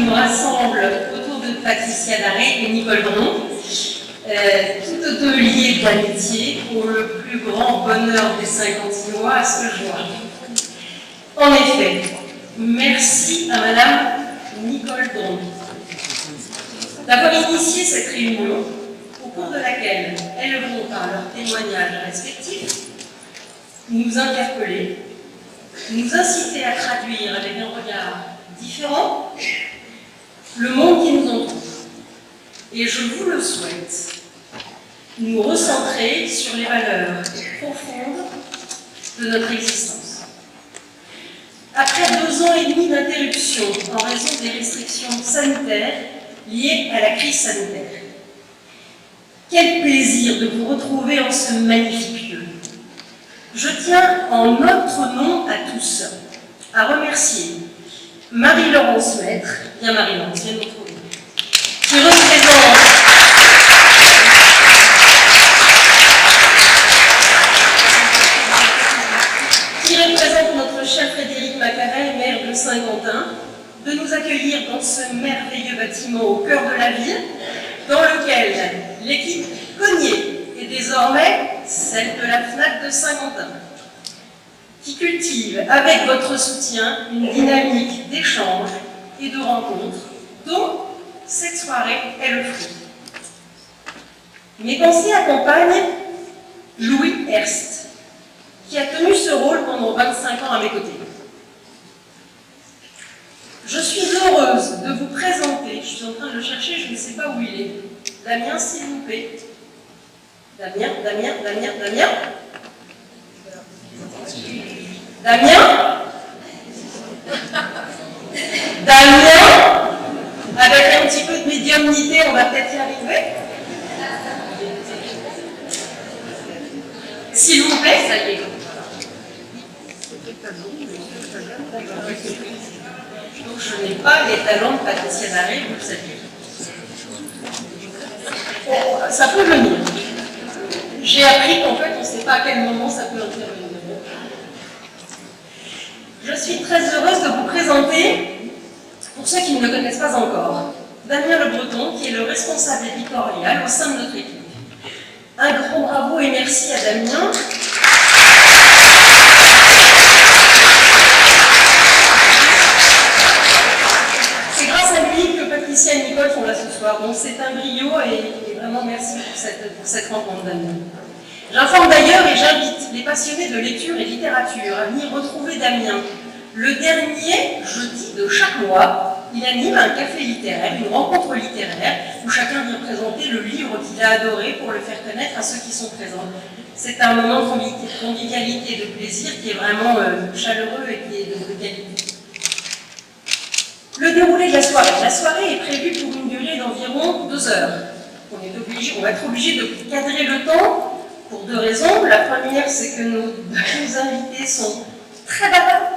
nous rassemble autour de Patricia Daré et Nicole Dron, toutes deux liées d'amitié pour le plus grand bonheur des Saint-Quentinois à ce jour. En effet, merci à Madame Nicole Dron d'avoir initié cette réunion au cours de laquelle elles vont, par leurs témoignages respectifs, nous interpeller, nous inciter à traduire avec un regard différent le monde qui nous entoure. Et je vous le souhaite, nous recentrer sur les valeurs profondes de notre existence. Après 2 ans et demi d'interruption en raison des restrictions sanitaires liées à la crise sanitaire, quel plaisir de vous retrouver en ce magnifique lieu. Je tiens en notre nom à tous à remercier Marie-Laurence Maître, bien Marie-Laurence, viens nous trouver, qui représente notre cher Frédéric Macaret, maire de Saint-Quentin, de nous accueillir dans ce merveilleux bâtiment au cœur de la ville, dans lequel l'équipe Cognier est désormais celle de la FNAC de Saint-Quentin, qui cultive avec votre soutien une dynamique d'échange et de rencontres dont cette soirée est le fruit. Mes pensées accompagnent Louis Herst, qui a tenu ce rôle pendant 25 ans à mes côtés. Je suis heureuse de vous présenter, je suis en train de le chercher, je ne sais pas où il est. Damien, s'il vous plaît. Damien. Avec un petit peu de médiumnité, on va peut-être y arriver. S'il vous plaît, ça y est. Donc je n'ai pas les talents de Patricia Daré, vous le savez. Ça peut venir. J'ai appris qu'en fait, on ne sait pas à quel moment ça peut intervenir. Je suis très heureuse de vous présenter, pour ceux qui ne le connaissent pas encore, Damien Le Breton, qui est le responsable éditorial au sein de notre équipe. Un grand bravo et merci à Damien. C'est grâce à lui que Patricia et Nicole sont là ce soir. Donc c'est un brio et vraiment merci pour cette rencontre, Damien. J'informe d'ailleurs et j'invite les passionnés de lecture et littérature à venir retrouver Damien. Le dernier jeudi de chaque mois, il anime un café littéraire, une rencontre littéraire, où chacun vient présenter le livre qu'il a adoré pour le faire connaître à ceux qui sont présents. C'est un moment de convivialité et de plaisir qui est vraiment chaleureux et qui est de qualité. Le déroulé de la soirée. La soirée est prévue pour une durée d'environ 2 heures. On va être obligé de cadrer le temps pour 2 raisons. La première, c'est que nos invités sont très bavards.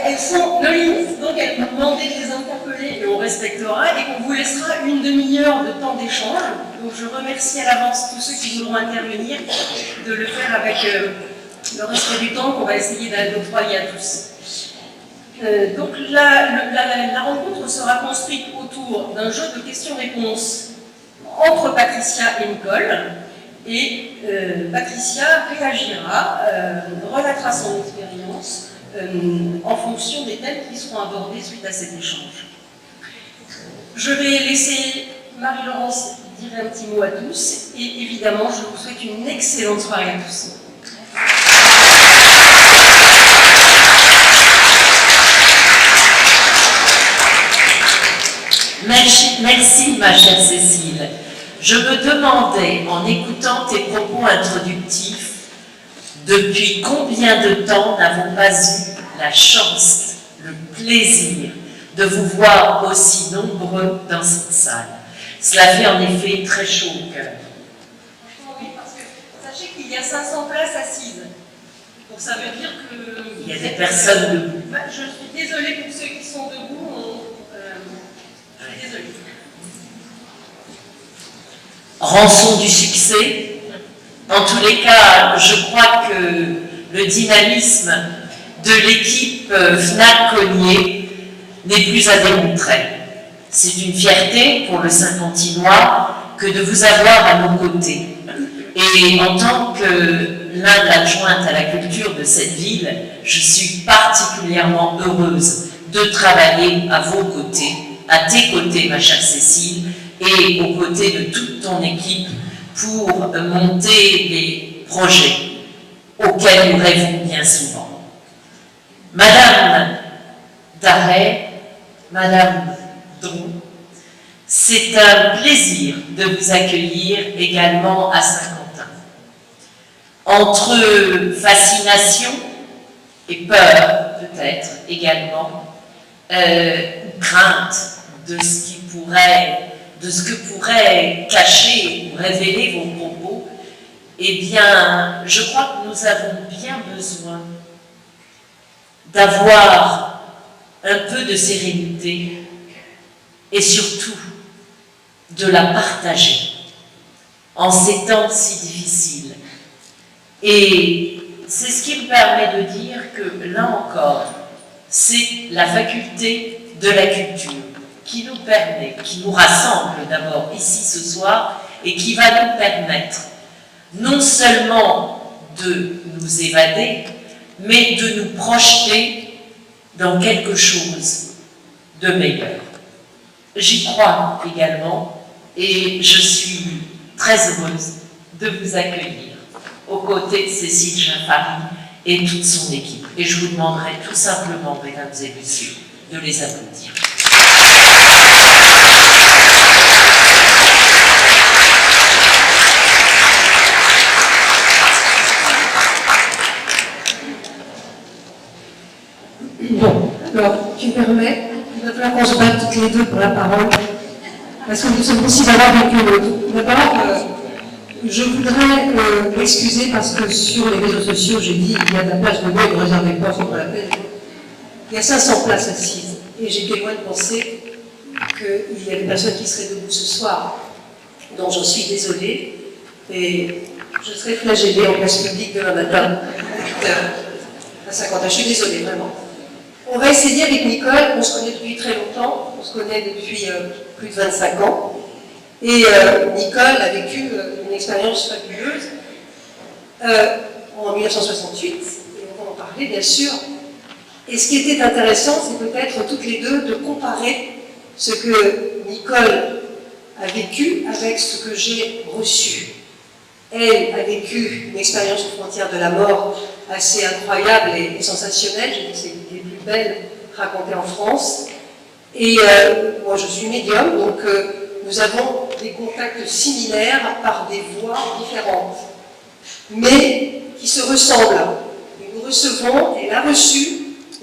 Elles sont nos limites, donc elles nous demandaient de les interpeller et on respectera et qu'on vous laissera une demi-heure de temps d'échange. Donc je remercie à l'avance tous ceux qui voudront intervenir de le faire avec le respect du temps qu'on va essayer d'octroyer à tous. Donc la rencontre sera construite autour d'un jeu de questions-réponses entre Patricia et Nicole. Et Patricia réagira, relatera son expérience en fonction des thèmes qui seront abordés suite à cet échange. Je vais laisser Marie-Laurence dire un petit mot à tous et évidemment je vous souhaite une excellente soirée à tous. Merci ma chère Cécile. Je me demandais, en écoutant tes propos introductifs, depuis combien de temps n'avons pas eu la chance, le plaisir de vous voir aussi nombreux dans cette salle. Cela fait en effet très chaud au cœur. Franchement, oui, parce que sachez qu'il y a 500 places assises. Donc ça veut dire que... Il y a des personnes debout. Je suis désolée pour ceux qui sont debout. Je suis désolée. Rançon du succès. En tous les cas, je crois que le dynamisme de l'équipe FNAC Cognier n'est plus à démontrer. C'est une fierté pour le Saint-Quentinois que de vous avoir à nos côtés. Et en tant que l'un d'adjointe à la culture de cette ville, je suis particulièrement heureuse de travailler à vos côtés, à tes côtés, ma chère Cécile, et aux côtés de toute ton équipe pour monter les projets auxquels nous rêvons bien souvent. Madame Daret, Madame Dron, c'est un plaisir de vous accueillir également à Saint-Quentin. Entre fascination et peur, peut-être également, crainte de ce que pourrait cacher ou révéler vos propos, eh bien, je crois que nous avons bien besoin d'avoir un peu de sérénité et surtout de la partager en ces temps si difficiles. Et c'est ce qui me permet de dire que, là encore, c'est la faculté de la culture qui nous permet, qui nous rassemble d'abord ici ce soir et qui va nous permettre non seulement de nous évader, mais de nous projeter dans quelque chose de meilleur. J'y crois également et je suis très heureuse de vous accueillir aux côtés de Cécile Jaffari et toute son équipe. Et je vous demanderai tout simplement, mesdames et messieurs, de les applaudir. Bon, alors, tu me permets, il va falloir qu'on se batte toutes les deux pour la parole, parce que nous sommes aussi valables l'un que l'autre. D'abord, je voudrais m'excuser parce que sur les réseaux sociaux, j'ai dit il y a de la place de moi, ne réservez pas, c'est pas la peine. Il y a 500 places assises, et j'étais loin de penser qu'il y a des personnes qui seraient debout ce soir. Donc j'en suis désolée, et je serai flagellée en place publique demain matin, à 50 ans. Je suis désolée, vraiment. On va essayer avec Nicole, on se connaît depuis très longtemps, on se connaît depuis plus de 25 ans. Et Nicole a vécu une expérience fabuleuse en 1968, et on va en parler bien sûr. Et ce qui était intéressant, c'est peut-être toutes les deux de comparer ce que Nicole a vécu avec ce que j'ai reçu. Elle a vécu une expérience aux frontières de la mort assez incroyable et sensationnelle, j'ai dit que c'est une des plus belles racontées en France. Et moi je suis médium, donc nous avons des contacts similaires par des voies différentes, mais qui se ressemblent. Et nous recevons, elle a reçu,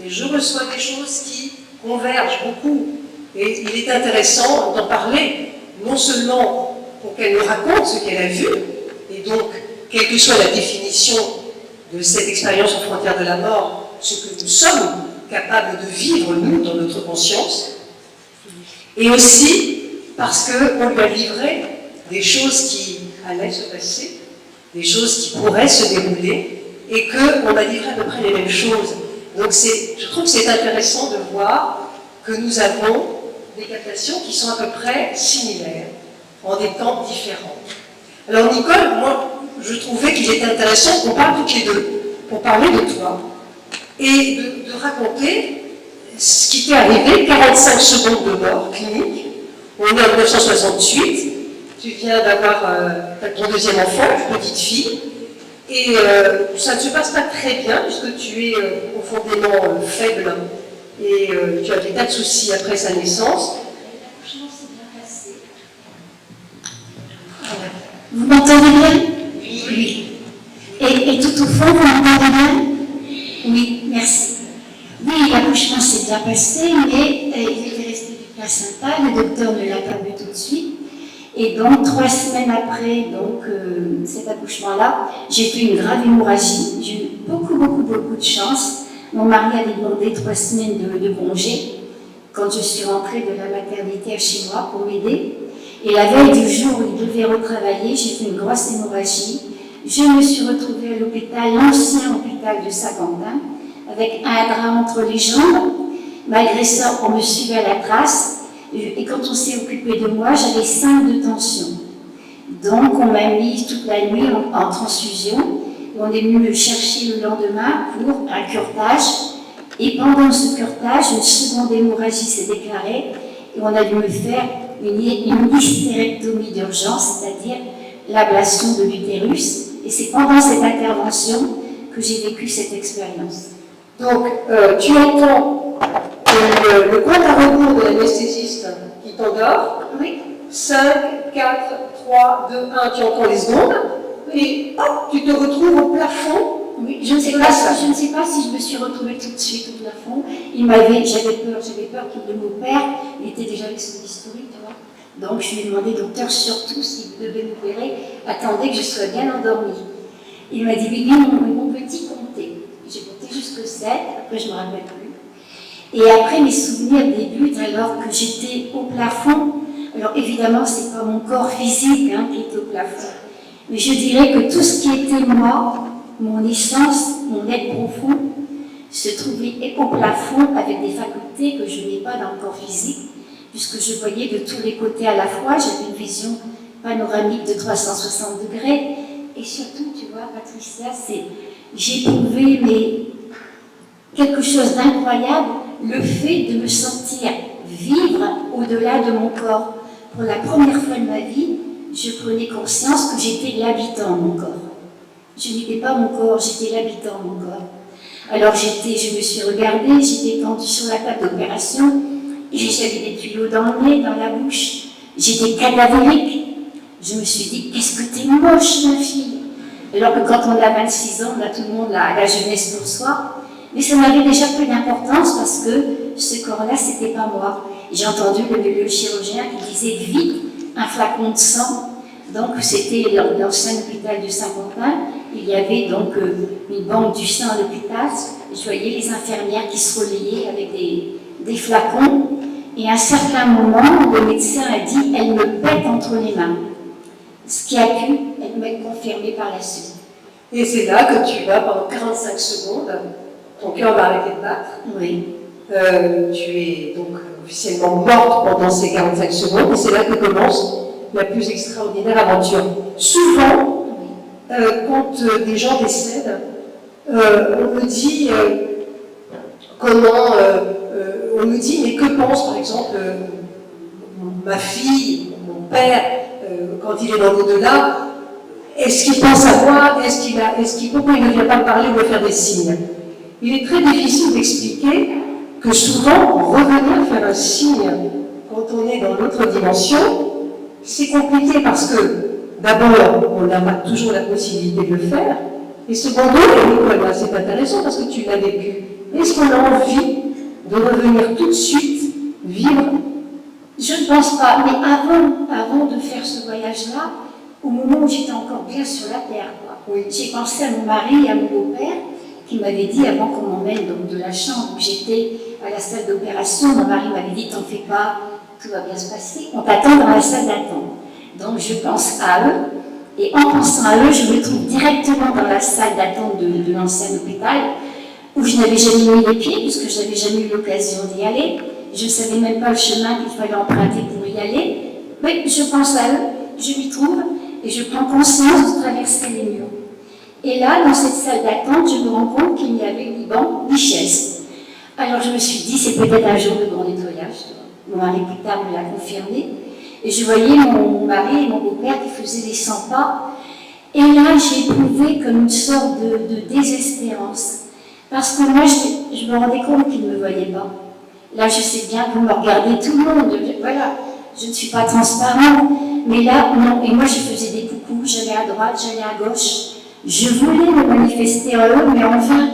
et je reçois des choses qui convergent beaucoup. Et il est intéressant d'en parler, non seulement pour qu'elle nous raconte ce qu'elle a vu, et donc, quelle que soit la définition de cette expérience aux frontières de la mort, ce que nous sommes capables de vivre, nous, dans notre conscience, et aussi parce qu'on lui a livré des choses qui allaient se passer, des choses qui pourraient se dérouler, et qu'on a livré à peu près les mêmes choses. Donc je trouve que c'est intéressant de voir que nous avons des captations qui sont à peu près similaires, en des temps différents. Alors Nicole, moi, je trouvais qu'il était intéressant qu'on parle toutes les deux, pour parler de toi, et de raconter ce qui t'est arrivé, 45 secondes de mort clinique. On est en 1968, tu viens d'avoir ton deuxième enfant, une petite fille, et ça ne se passe pas très bien, puisque tu es profondément faible, et tu as des tas de soucis après sa naissance. Vous m'entendez bien? Oui. Et tout au fond, vous m'entendez bien? Oui, merci. Oui, l'accouchement s'est bien passé, mais il était resté du placenta, le docteur ne l'a pas vu tout de suite. Et donc, 3 semaines après cet accouchement-là, j'ai fait une grave hémorragie. J'ai eu beaucoup de chance. Mon mari avait demandé 3 semaines de congé quand je suis rentrée de la maternité à chez moi pour m'aider. Et la veille du jour où il devait retravailler, j'ai fait une grosse hémorragie. Je me suis retrouvée à l'hôpital, l'ancien hôpital de Saint-Quentin, avec un drap entre les jambes. Malgré ça, on me suivait à la trace. Et quand on s'est occupé de moi, j'avais 5 de tension. Donc, on m'a mis toute la nuit en transfusion. Et on est venu me chercher le lendemain pour un curetage. Et pendant ce curetage, une seconde hémorragie s'est déclarée. Et on a dû me faire une hystérectomie d'urgence, c'est-à-dire l'ablation de l'utérus. Et c'est pendant cette intervention que j'ai vécu cette expérience. Donc, tu entends le compte à rebours de l'anesthésiste qui t'endort. Oui. 5, 4, 3, 2, 1, tu entends les secondes. Et hop, tu te retrouves au plafond. Oui, je ne sais pas si je me suis retrouvée tout de suite au plafond. J'avais peur qu'il m'opère. Il était déjà avec son bistouri, tu vois. Donc je lui ai demandé, docteur, surtout s'il devait m'opérer, attendez que je sois bien endormie. Il m'a dit, oui, mon petit compté. J'ai compté jusqu'au 7, après je ne me rappelle plus. Et après mes souvenirs débutent alors que j'étais au plafond. Alors évidemment, ce n'est pas mon corps physique qui était au plafond. Mais je dirais que tout ce qui était moi, mon essence, mon être profond, se trouvait au plafond avec des facultés que je n'ai pas dans le corps physique, puisque je voyais de tous les côtés à la fois, j'avais une vision panoramique de 360 degrés, et surtout, tu vois, Patricia, j'ai trouvé quelque chose d'incroyable, le fait de me sentir vivre au-delà de mon corps. Pour la première fois de ma vie, je prenais conscience que j'étais l'habitant de mon corps. Je n'étais pas mon corps, j'étais l'habitant de mon corps. Alors je me suis regardée, j'étais tendue sur la table d'opération, j'avais des tuyaux dans le nez, dans la bouche, j'étais cadavérique. Je me suis dit, qu'est-ce que t'es moche, ma fille. Alors que quand on a 26 ans, on a tout le monde la jeunesse pour soi. Mais ça n'avait déjà plus d'importance parce que ce corps-là, c'était pas moi. J'ai entendu le chirurgien qui disait vite un flacon de sang. Donc c'était l'ancien hôpital de Saint-Quentin. Il y avait donc une banque du sang à l'hôpital. Je voyais les infirmières qui se relayaient avec des flacons. Et à un certain moment, le médecin a dit, elle me pète entre les mains. Ce qui a pu m'être confirmé par la suite. Et c'est là que tu vas pendant 45 secondes, ton cœur va arrêter de battre. Oui. Tu es donc officiellement morte pendant ces 45 secondes, et c'est là que commence la plus extraordinaire aventure. Souvent, quand des gens décèdent, on me dit on me dit, mais que pense par exemple ma fille, mon père, quand il est dans l'au-delà, est-ce qu'il pense à moi, pourquoi il ne vient pas me parler ou me faire des signes? Il est très difficile d'expliquer que souvent, revenir faire un signe quand on est dans l'autre dimension, c'est compliqué parce que, d'abord, on n'a pas toujours la possibilité de le faire, et secondo, Nicole, c'est intéressant parce que tu l'as vécu. Est-ce qu'on a envie de revenir tout de suite vivre? Je ne pense pas, mais avant de faire ce voyage-là, au moment où j'étais encore bien sur la terre, oui. J'ai pensé à mon mari et à mon beau-père qui m'avait dit, avant qu'on m'emmène de la chambre où j'étais à la salle d'opération, mon mari m'avait dit, t'en fais pas, tout va bien se passer, on t'attend dans la salle d'attente. Donc je pense à eux, et en pensant à eux, je me trouve directement dans la salle d'attente de l'ancien hôpital, où je n'avais jamais mis les pieds, puisque je n'avais jamais eu l'occasion d'y aller. Je ne savais même pas le chemin qu'il fallait emprunter pour y aller. Mais je pense à eux, je m'y trouve, et je prends conscience de traverser les murs. Et là, dans cette salle d'attente, je me rends compte qu'il n'y avait ni banc, ni chaise. Alors je me suis dit, c'est peut-être un jour de grand nettoyage. Mon mari plus tard me l'a confirmé. Et je voyais mon mari et mon beau-père qui faisaient les 100 pas. Et là, j'ai éprouvé comme une sorte de désespérance. Parce que moi, je me rendais compte qu'ils ne me voyaient pas. Là, je sais bien que vous me regardez tout le monde. Voilà, je ne suis pas transparente. Mais là, non. Et moi, je faisais des coucous. J'allais à droite, j'allais à gauche. Je voulais me manifester à eux, mais en vain.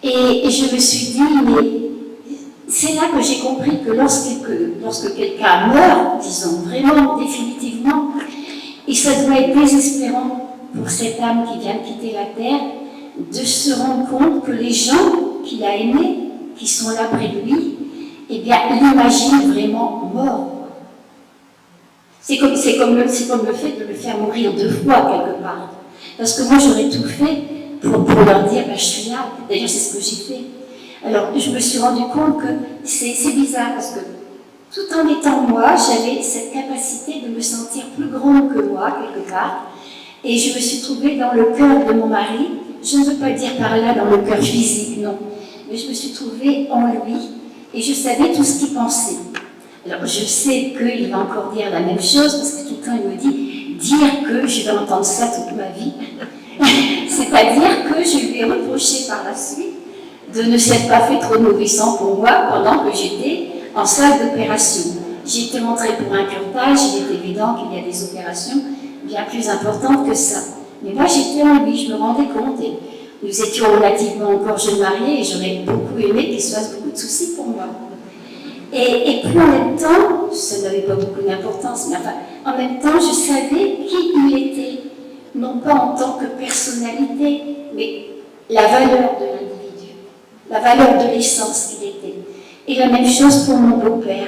Et je me suis dit, mais c'est là que j'ai compris que lorsque quelqu'un meurt, disons vraiment, définitivement, et ça doit être désespérant pour cette âme qui vient de quitter la terre, de se rendre compte que les gens qu'il a aimés, qui sont là près de lui, eh bien, l'imaginent vraiment mort. C'est comme le fait de le faire mourir 2 fois, quelque part. Parce que moi, j'aurais tout fait pour leur dire, je suis là. D'ailleurs, c'est ce que j'ai fait. Alors, je me suis rendu compte que c'est bizarre parce que tout en étant moi, j'avais cette capacité de me sentir plus grande que moi, quelque part. Et je me suis trouvée dans le cœur de mon mari. Je ne veux pas dire par là dans le cœur physique, non. Mais je me suis trouvée en lui et je savais tout ce qu'il pensait. Alors, je sais qu'il va encore dire la même chose parce que tout le temps il me dit dire que je vais entendre ça toute ma vie. C'est-à-dire que je lui ai reproché par la suite de ne s'être pas fait trop nourrissant pour moi pendant que j'étais en salle d'opération. J'ai été rentrée pour un curetage, il est évident qu'il y a des opérations bien plus importantes que ça. Mais moi j'étais en lui, je me rendais compte, et nous étions relativement encore jeunes mariés et j'aurais beaucoup aimé qu'il se fasse beaucoup de soucis pour moi. Et puis en même temps, ça n'avait pas beaucoup d'importance, mais enfin, en même temps je savais qui il était, non pas en tant que personnalité, mais la valeur de l'individu, la valeur de l'essence qu'il était. Et la même chose pour mon beau-père.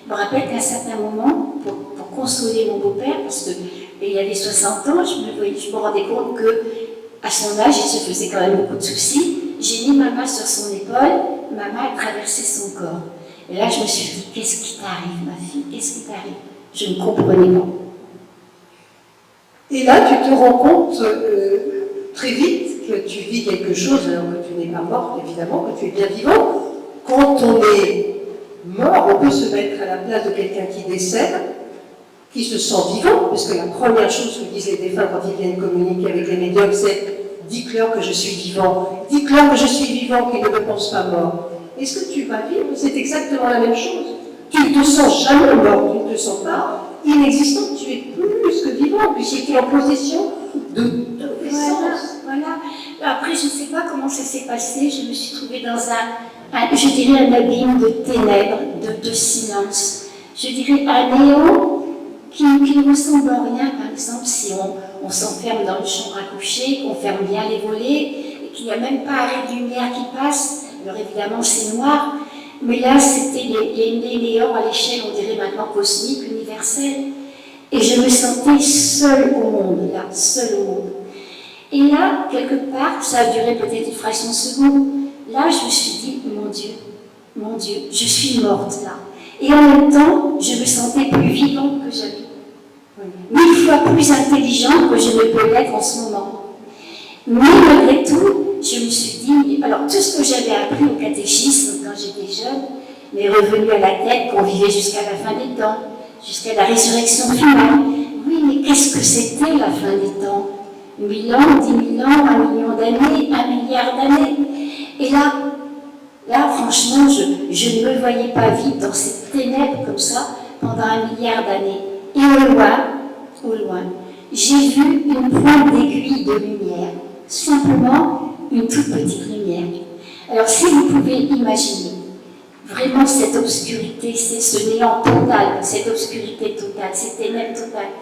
Je me rappelle qu'à un certain moment, pour consoler mon beau-père, parce qu'il avait 60 ans, je me rendais compte qu'à son âge, il se faisait quand même beaucoup de soucis. J'ai mis ma main sur son épaule, ma main a traversé son corps. Et là, je me suis dit, qu'est-ce qui t'arrive, ma fille? Qu'est-ce qui t'arrive? Je ne comprenais pas. Et là, tu te rends compte très vite que tu vis quelque chose alors que tu n'es pas morte, évidemment, que tu es bien vivant. Quand on est mort, on peut se mettre à la place de quelqu'un qui décède, qui se sent vivant, parce que la première chose que disent les défunts quand ils viennent communiquer avec les médiums, c'est « dites-leur que je suis vivant, dites-leur que je suis vivant, qu'ils ne me pensent pas mort ». Est-ce que tu vas vivre? C'est exactement la même chose. Tu ne te sens jamais mort, tu ne te sens pas inexistant, tu es plus que vivant, puisque tu es en possession de l'essence. Voilà. Après, je ne sais pas comment ça s'est passé, je me suis trouvée dans je dirais un abîme de ténèbres, de silence. Je dirais un néant qui ne ressemble à rien. Par exemple, si on s'enferme dans une chambre à coucher, qu'on ferme bien les volets, et qu'il n'y a même pas un ray de lumière qui passe, alors évidemment c'est noir, mais là c'était les néants à l'échelle, on dirait maintenant cosmique, universelle. Et je me sentais seule au monde, là, seule au monde. Et là, quelque part, ça a duré peut-être une fraction de seconde, là je me suis dit, mon Dieu, je suis morte là. Et en même temps, je me sentais plus vivante que jamais. 1000 fois plus intelligente que je ne peux l'être en ce moment. Mais malgré tout, je me suis dit, alors tout ce que j'avais appris au catéchisme quand j'étais jeune m'est revenu à la tête qu'on vivait jusqu'à la fin des temps, jusqu'à la résurrection finale. Oui, mais qu'est-ce que c'était la fin des temps? 1000 ans, 10 000 ans, 1 million d'années, 1 milliard d'années. Et là, franchement, je ne me voyais pas vivre dans ces ténèbres comme ça pendant 1 milliard d'années. Et au loin, j'ai vu une pointe d'aiguille de lumière, simplement une toute petite lumière. Alors, si vous pouvez imaginer vraiment cette obscurité, c'est ce néant total, cette obscurité totale, ces ténèbres totales.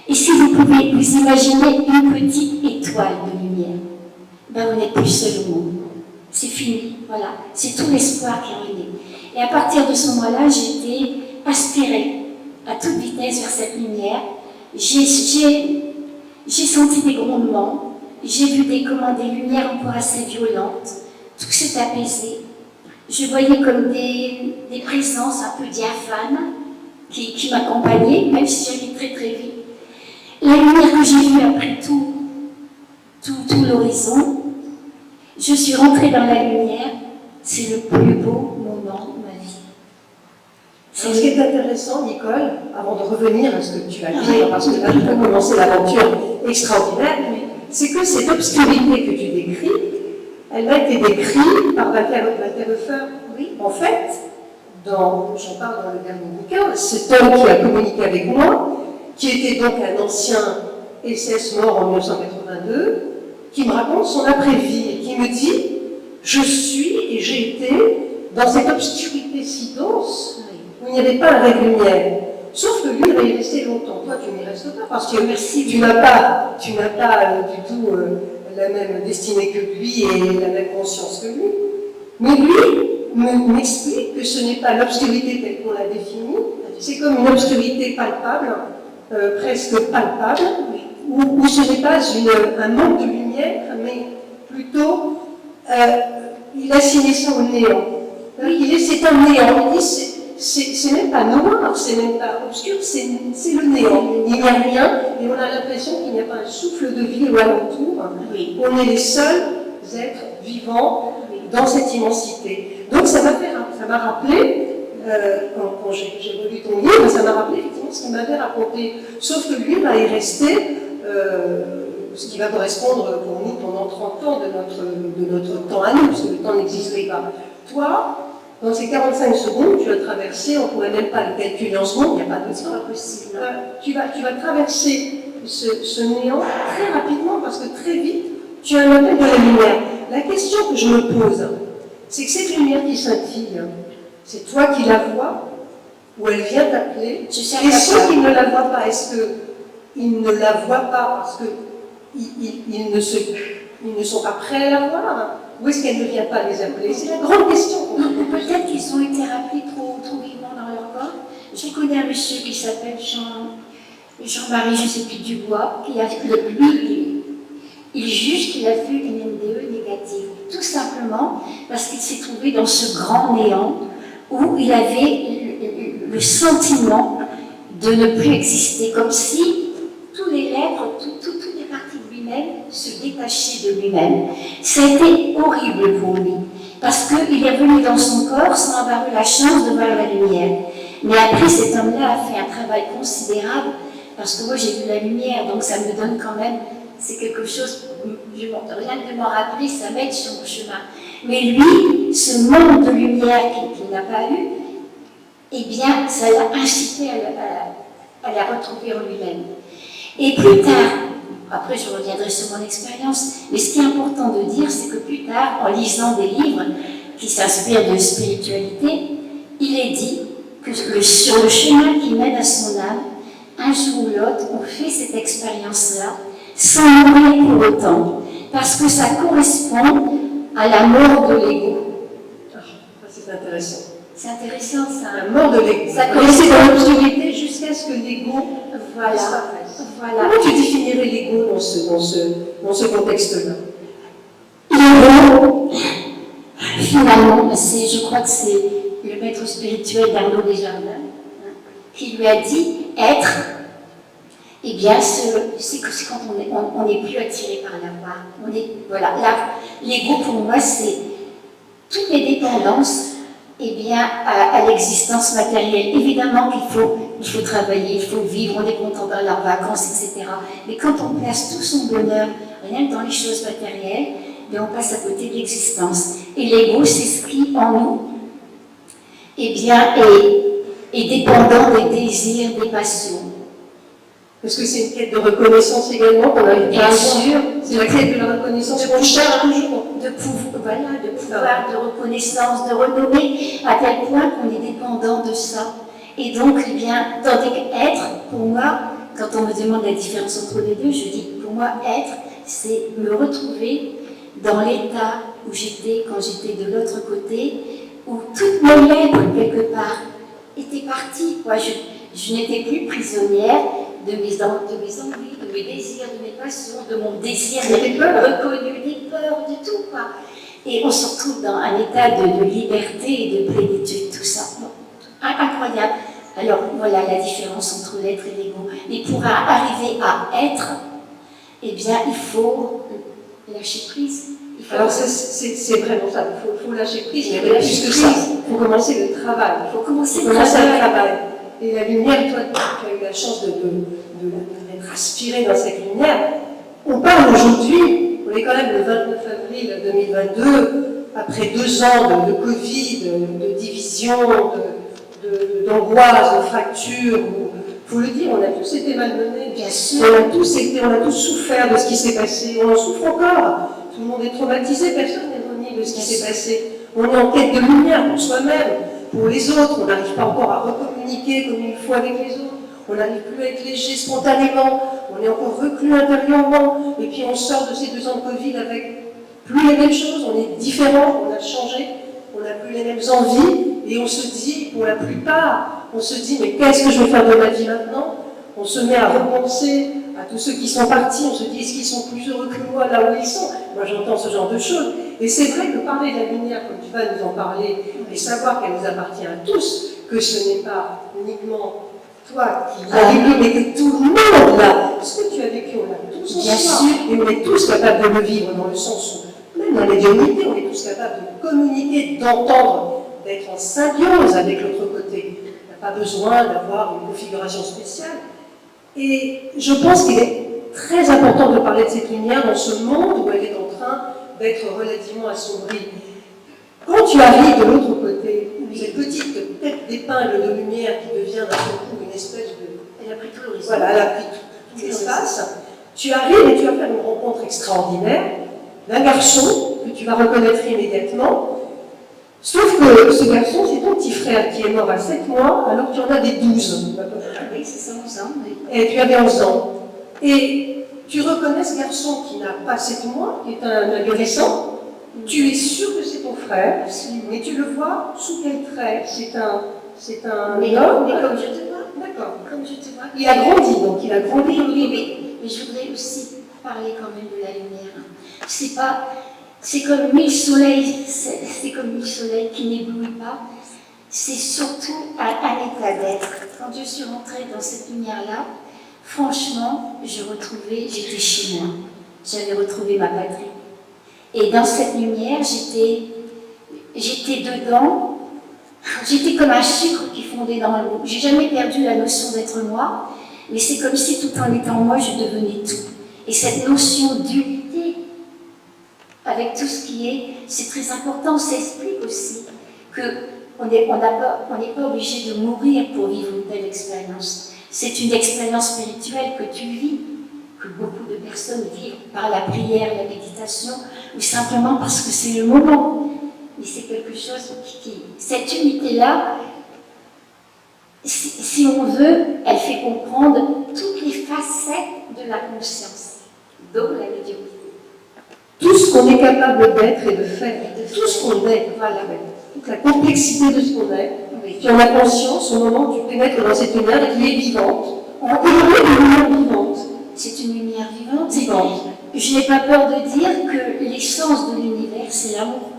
Et si vous pouvez vous imaginer une petite étoile de lumière, ben vous n'êtes plus seul au monde. C'est fini, voilà. C'est tout l'espoir qui est ruiné. Et à partir de ce moment-là, j'ai été aspirée à toute vitesse vers cette lumière. J'ai senti des grondements, j'ai vu des lumières encore assez violentes. Tout s'est apaisé. Je voyais comme des présences un peu diaphanes qui m'accompagnaient, même si j'allais très très vite. La lumière que j'ai vue après tout l'horizon, je suis rentrée dans la lumière, c'est le plus beau moment de ma vie. Alors, ce qui est intéressant, Nicole, avant de revenir à ce que tu as dit, parce que là, tu as commencé l'aventure extraordinaire, c'est que cette obscurité que tu décris, elle a été décrite par Walter Hofer. Oui. En fait, j'en parle dans le dernier bouquin, cet homme qui a communiqué avec moi, qui était donc un ancien SS mort en 1982, qui me raconte son après-vie et qui me dit « Je suis et j'ai été dans cette obscurité si dense où il n'y avait pas un ray de lumière. » Sauf que lui, il va y rester longtemps. Toi, tu n'y restes pas parce que tu n'as pas du tout la même destinée que lui et la même conscience que lui. Mais lui m'explique que ce n'est pas l'obscurité telle qu'on l'a définie, c'est comme une obscurité palpable, presque palpable, où ce n'est pas un manque de lumière, mais plutôt il a signé ça au néant. C'est un néant. Il dit c'est même pas noir, c'est même pas obscur, c'est le néant. Il n'y a rien et on a l'impression qu'il n'y a pas un souffle de vie au alentour. Oui. On est les seuls êtres vivants dans cette immensité. Donc ça m'a rappelé, quand j'ai relu ton livre, ça m'a rappelé effectivement ce qu'il m'avait raconté. Sauf que lui, là, est resté ce qui va correspondre pour nous pendant 30 ans de notre temps à nous, parce que le temps n'existait pas. Toi, dans ces 45 secondes, tu as traversé, on ne pourrait même pas le calculer en secondes, il n'y a pas de temps possible. Tu vas traverser ce néant très rapidement, parce que très vite, tu as un appel de la lumière. La question que je me pose, c'est que cette lumière qui scintille, c'est toi qui la vois, ou elle vient t'appeler, et ceux qui ne la voient pas, est-ce qu'ils ne la voient pas parce qu'ils ne sont pas prêts à la voir, ou est-ce qu'elle ne vient pas les appeler? C'est la grande question. Peut-être qu'ils ont été rappelés trop vivement dans leur corps. Je connais un monsieur qui s'appelle Jean-Marie, je ne sais plus, Dubois, lui, il juge qu'il a fait une NDE négative. Tout simplement parce qu'il s'est trouvé dans ce grand néant où il avait le sentiment de ne plus exister, comme si tous les lettres, toutes les parties de lui-même se détachaient de lui-même. Ça a été horrible pour lui, parce qu'il est venu dans son corps sans avoir eu la chance de voir la lumière. Mais après, cet homme-là a fait un travail considérable, parce que moi j'ai vu la lumière, donc ça me donne quand même, c'est quelque chose, rien que de m'en rappeler, ça m'aide sur mon chemin. Mais lui, ce manque de lumière qu'il n'a pas eu, eh bien, ça l'a incité à la retrouver en lui-même. Et plus tard, après je reviendrai sur mon expérience, mais ce qui est important de dire, c'est que plus tard, en lisant des livres qui s'inspirent de spiritualité, il est dit que sur le chemin qui mène à son âme, un jour ou l'autre, on fait cette expérience-là, sans mourir pour autant, parce que ça correspond à la mort de l'ego. C'est intéressant. C'est intéressant ça. La mort de l'ego. Ça correspond dans l'obscurité jusqu'à ce que l'ego disparaisse. Voilà. Comment tu définirais l'ego dans ce contexte-là? L'ego, finalement, je crois que c'est le maître spirituel d'Arnaud Desjardins qui lui a dit être. Eh bien, c'est quand on n'est plus attiré par la voix. Voilà, l'ego pour moi, c'est toutes les dépendances à l'existence matérielle. Évidemment qu'il faut travailler, il faut vivre, on est content dans leurs vacances, etc. Mais quand on place tout son bonheur, rien que dans les choses matérielles, on passe à côté de l'existence. Et l'ego, c'est ce qui, en nous, est dépendant des désirs, des passions. Parce que c'est une quête de reconnaissance également qu'on a Bien sûr. C'est la quête de la reconnaissance qu'on cherche toujours. De pouvoir, de reconnaissance, de renommée, à tel point qu'on est dépendant de ça. Et donc, tandis qu'être, pour moi, quand on me demande la différence entre les deux, je dis, pour moi, être, c'est me retrouver dans l'état où j'étais quand j'étais de l'autre côté, où toutes mes lèvres, quelque part, étaient parties. Je n'étais plus prisonnière de mes envies, de mes désirs, de mes passions, de mon désir d'être reconnu, des peurs, de tout, quoi. Et on se retrouve dans un état de liberté et de plénitude, tout ça. Bon, incroyable. Alors, voilà la différence entre l'être et l'ego. Mais pour arriver à être, il faut lâcher prise. Alors, c'est vraiment ça. Il faut lâcher prise, mais plus que ça. Il faut commencer le travail. Il faut commencer le travail. Et la lumière, toi, tu as eu la chance d'être aspiré dans cette lumière. On parle aujourd'hui, on est quand même le 29 avril 2022, après 2 ans de Covid, de division, d'angoisse, de fracture. Il faut le dire, on a tous été malmenés, bien sûr. On a tous souffert de ce qui s'est passé. On en souffre encore. Tout le monde est traumatisé, personne n'est remis de ce qui s'est passé. On est en quête de lumière pour soi-même, pour les autres. On n'arrive pas encore à recommuniquer comme il faut avec les autres. On n'arrive plus à être léger spontanément. On est encore reclus intérieurement. Et puis on sort de ces 2 ans de Covid avec plus les mêmes choses. On est différents, on a changé. On n'a plus les mêmes envies. Et on se dit, pour la plupart, mais qu'est-ce que je vais faire de ma vie maintenant? On se met à repenser à tous ceux qui sont partis. On se dit, est-ce qu'ils sont plus heureux que moi là où ils sont? Moi j'entends ce genre de choses. Et c'est vrai que parler de la lumière, comme tu vas nous en parler, et savoir qu'elle nous appartient à tous, que ce n'est pas uniquement toi qui l'as vécu, mais que tout le monde l'a. Ce que tu as vécu, on l'a tous en Bien soi. sûr. Et on est tous capables de le vivre dans le sens où, même dans médiumnité, on est tous capables de communiquer, d'entendre, d'être en symbiose avec l'autre côté. On n'a pas besoin d'avoir une configuration spéciale. Et je pense qu'il est très important de parler de cette lumière dans ce monde où elle est en train d'être relativement assombrie. Quand tu arrives de l'autre côté, cette petite tête d'épingle de lumière qui devient d'un seul coup une espèce de... Elle a pris tout l'horizon. Voilà, elle a pris tout l'espace. Tu arrives et tu vas faire une rencontre extraordinaire d'un garçon que tu vas reconnaître immédiatement. Sauf que ce garçon, c'est ton petit frère qui est mort à 7 mois alors que tu en as des 12. Oui, c'est ça, 11 ans. Oui. Et tu avais 11 ans. Et tu reconnais ce garçon qui n'a pas 7 mois, qui est un adolescent. Tu es sûr que c'est ton frère, mais tu le vois sous quel trait? C'est un Mais homme. comme je te vois. D'accord. Comme je te vois. Il a grandi, donc il a grandi. Oui. Mais je voudrais aussi parler quand même de la lumière. C'est comme 1000 soleils, c'est comme 1000 soleils qui n'éblouit pas. C'est surtout un état d'être. Quand je suis rentrée dans cette lumière-là, franchement, j'étais chez moi. J'avais retrouvé ma patrie. Et dans cette lumière, j'étais dedans. J'étais comme un sucre qui fondait dans l'eau. J'ai jamais perdu la notion d'être moi, mais c'est comme si tout en étant moi, je devenais tout. Et cette notion d'unité, avec tout ce qui est, c'est très important. Ça explique aussi qu'on n'est pas obligé de mourir pour vivre une telle expérience. C'est une expérience spirituelle que tu vis, que beaucoup de personnes vivent par la prière, la méditation, ou simplement parce que c'est le moment. Mais c'est quelque chose cette unité-là, si on veut, elle fait comprendre toutes les facettes de la conscience, dont la médiumnité. Tout ce qu'on est capable d'être et de faire, tout ce qu'on est, voilà, toute la complexité de ce qu'on est. Oui. Tu en as conscience au moment où tu pénètres dans cette lumière qui est vivante. On peut parler de lumière vivante. C'est une lumière vivante. Vivante. Je n'ai pas peur de dire que l'essence de l'univers, c'est l'amour.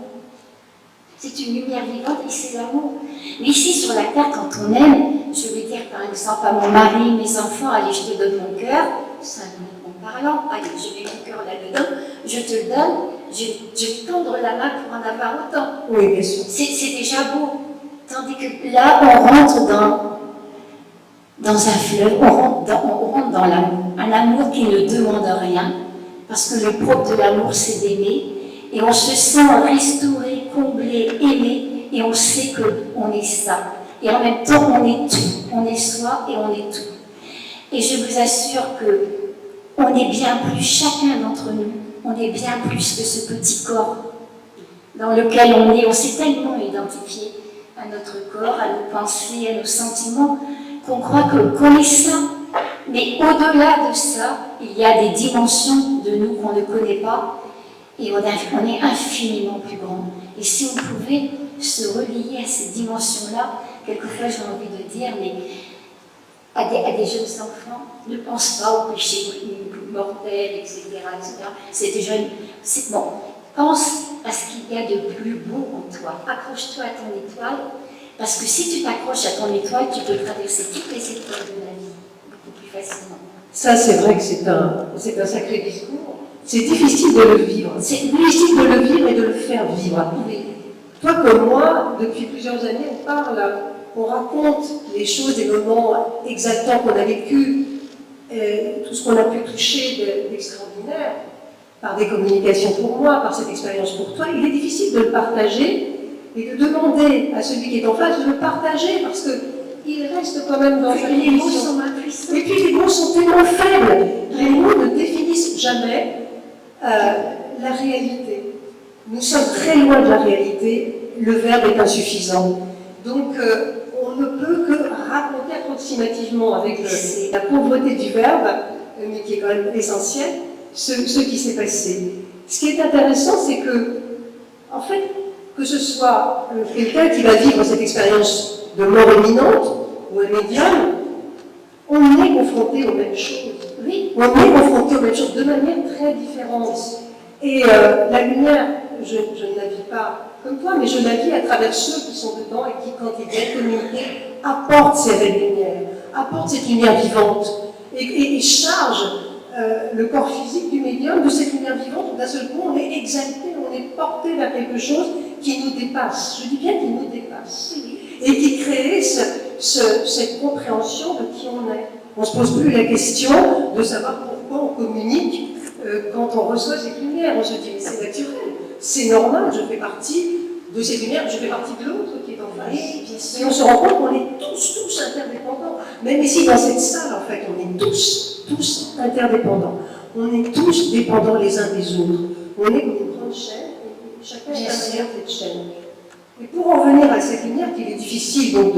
C'est une lumière vivante et c'est l'amour. Mais ici, sur la terre, quand on aime, je vais dire par exemple à mon mari, mes enfants, allez, je te donne mon cœur, symboliquement parlant, allez, je mets mon cœur là-dedans, je te le donne, je vais tendre la main pour en avoir autant. Oui, bien sûr. C'est déjà beau. Tandis que là, on rentre dans un fleuve, on rentre dans l'amour. Un amour qui ne demande rien, parce que le propre de l'amour, c'est d'aimer. Et on se sent restauré, comblé, aimé, et on sait qu'on est ça. Et en même temps, on est tout. On est soi et on est tout. Et je vous assure qu'on est bien plus, chacun d'entre nous, on est bien plus que ce petit corps dans lequel on s'est tellement identifié à notre corps, à nos pensées, à nos sentiments, qu'on croit qu'on est ça. Mais au-delà de ça, il y a des dimensions de nous qu'on ne connaît pas, et on est infiniment plus grand. Et si on pouvait se relier à ces dimensions-là, quelquefois j'ai envie de dire, mais à des jeunes enfants, ne pense pas au péché mortel, etc. C'est déjà bon, pense à ce qu'il y a de plus beau en toi. Accroche-toi à ton étoile, parce que si tu t'accroches à ton étoile, tu peux traverser toutes les étoiles de la vie beaucoup plus facilement. Ça, c'est vrai que c'est un sacré discours. C'est difficile de le vivre. C'est difficile de le vivre et de le faire vivre. Toi comme moi, depuis plusieurs années, on raconte les choses, des moments exaltants qu'on a vécus, tout ce qu'on a pu toucher d'extraordinaire, par des communications pour moi, par cette expérience pour toi. Il est difficile de le partager et de demander à celui qui est en face de le partager, parce qu'il reste quand même dans sa Les mots condition. sont impuissants. Et puis les mots sont tellement faibles. Les mots ne définissent jamais la réalité. Nous sommes très loin de la réalité. Le verbe est insuffisant. Donc, on ne peut que raconter approximativement avec la pauvreté du verbe, mais qui est quand même essentiel, ce qui s'est passé. Ce qui est intéressant, c'est que, en fait, que ce soit quelqu'un qui va vivre cette expérience de mort imminente ou un médium, on est confronté aux mêmes choses. Oui, on est confronté aux mêmes choses de manière très différente. Et la lumière, je ne la vis pas comme toi, mais je la vis à travers ceux qui sont dedans et qui, quand ils viennent communiquer, apportent cette lumière, apportent cette lumière vivante et chargent le corps physique du médium de cette lumière vivante où d'un seul coup on est exalté, on est porté vers quelque chose qui nous dépasse. Je dis bien qu'il nous dépasse. Et qui crée cette compréhension de qui on est. On ne se pose plus la question de savoir pourquoi on communique quand on reçoit cette lumière. On se dit, mais c'est naturel, c'est normal, je fais partie de cette lumière, je fais partie de l'autre qui est en face. Et on se rend compte qu'on est tous interdépendants. Même ici, dans cette salle, en fait, on est tous interdépendants. On est tous dépendants les uns des autres. On est comme une grande chaîne, et chacun est derrière cette chaîne. Et pour en venir à cette lumière, qu'il est difficile donc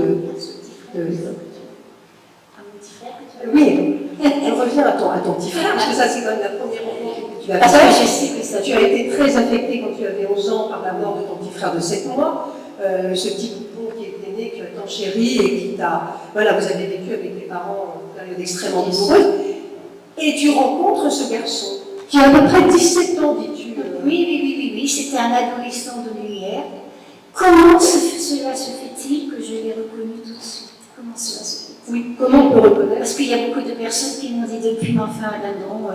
oui, je reviens à ton petit frère, parce que ça c'est quand même la première rencontre que tu as faite. Parce que je sais que ça. Tu as été très affectée quand tu avais 11 ans par la mort de ton petit frère de 7 mois, ce petit poupon qui était né, que tu as tant chéri et qui t'a... Voilà, vous avez vécu avec tes parents une période extrêmement douloureuse. Et tu rencontres ce garçon qui a à peu près 17 ans, dis-tu. Oui, c'était un adolescent de lumière. Comment cela se fait-il que je l'ai reconnu tout de suite? Comment cela se fait-il? Oui, comment on peut reconnaître? Parce qu'il y a beaucoup de personnes qui m'ont dit depuis, mais enfin, là non,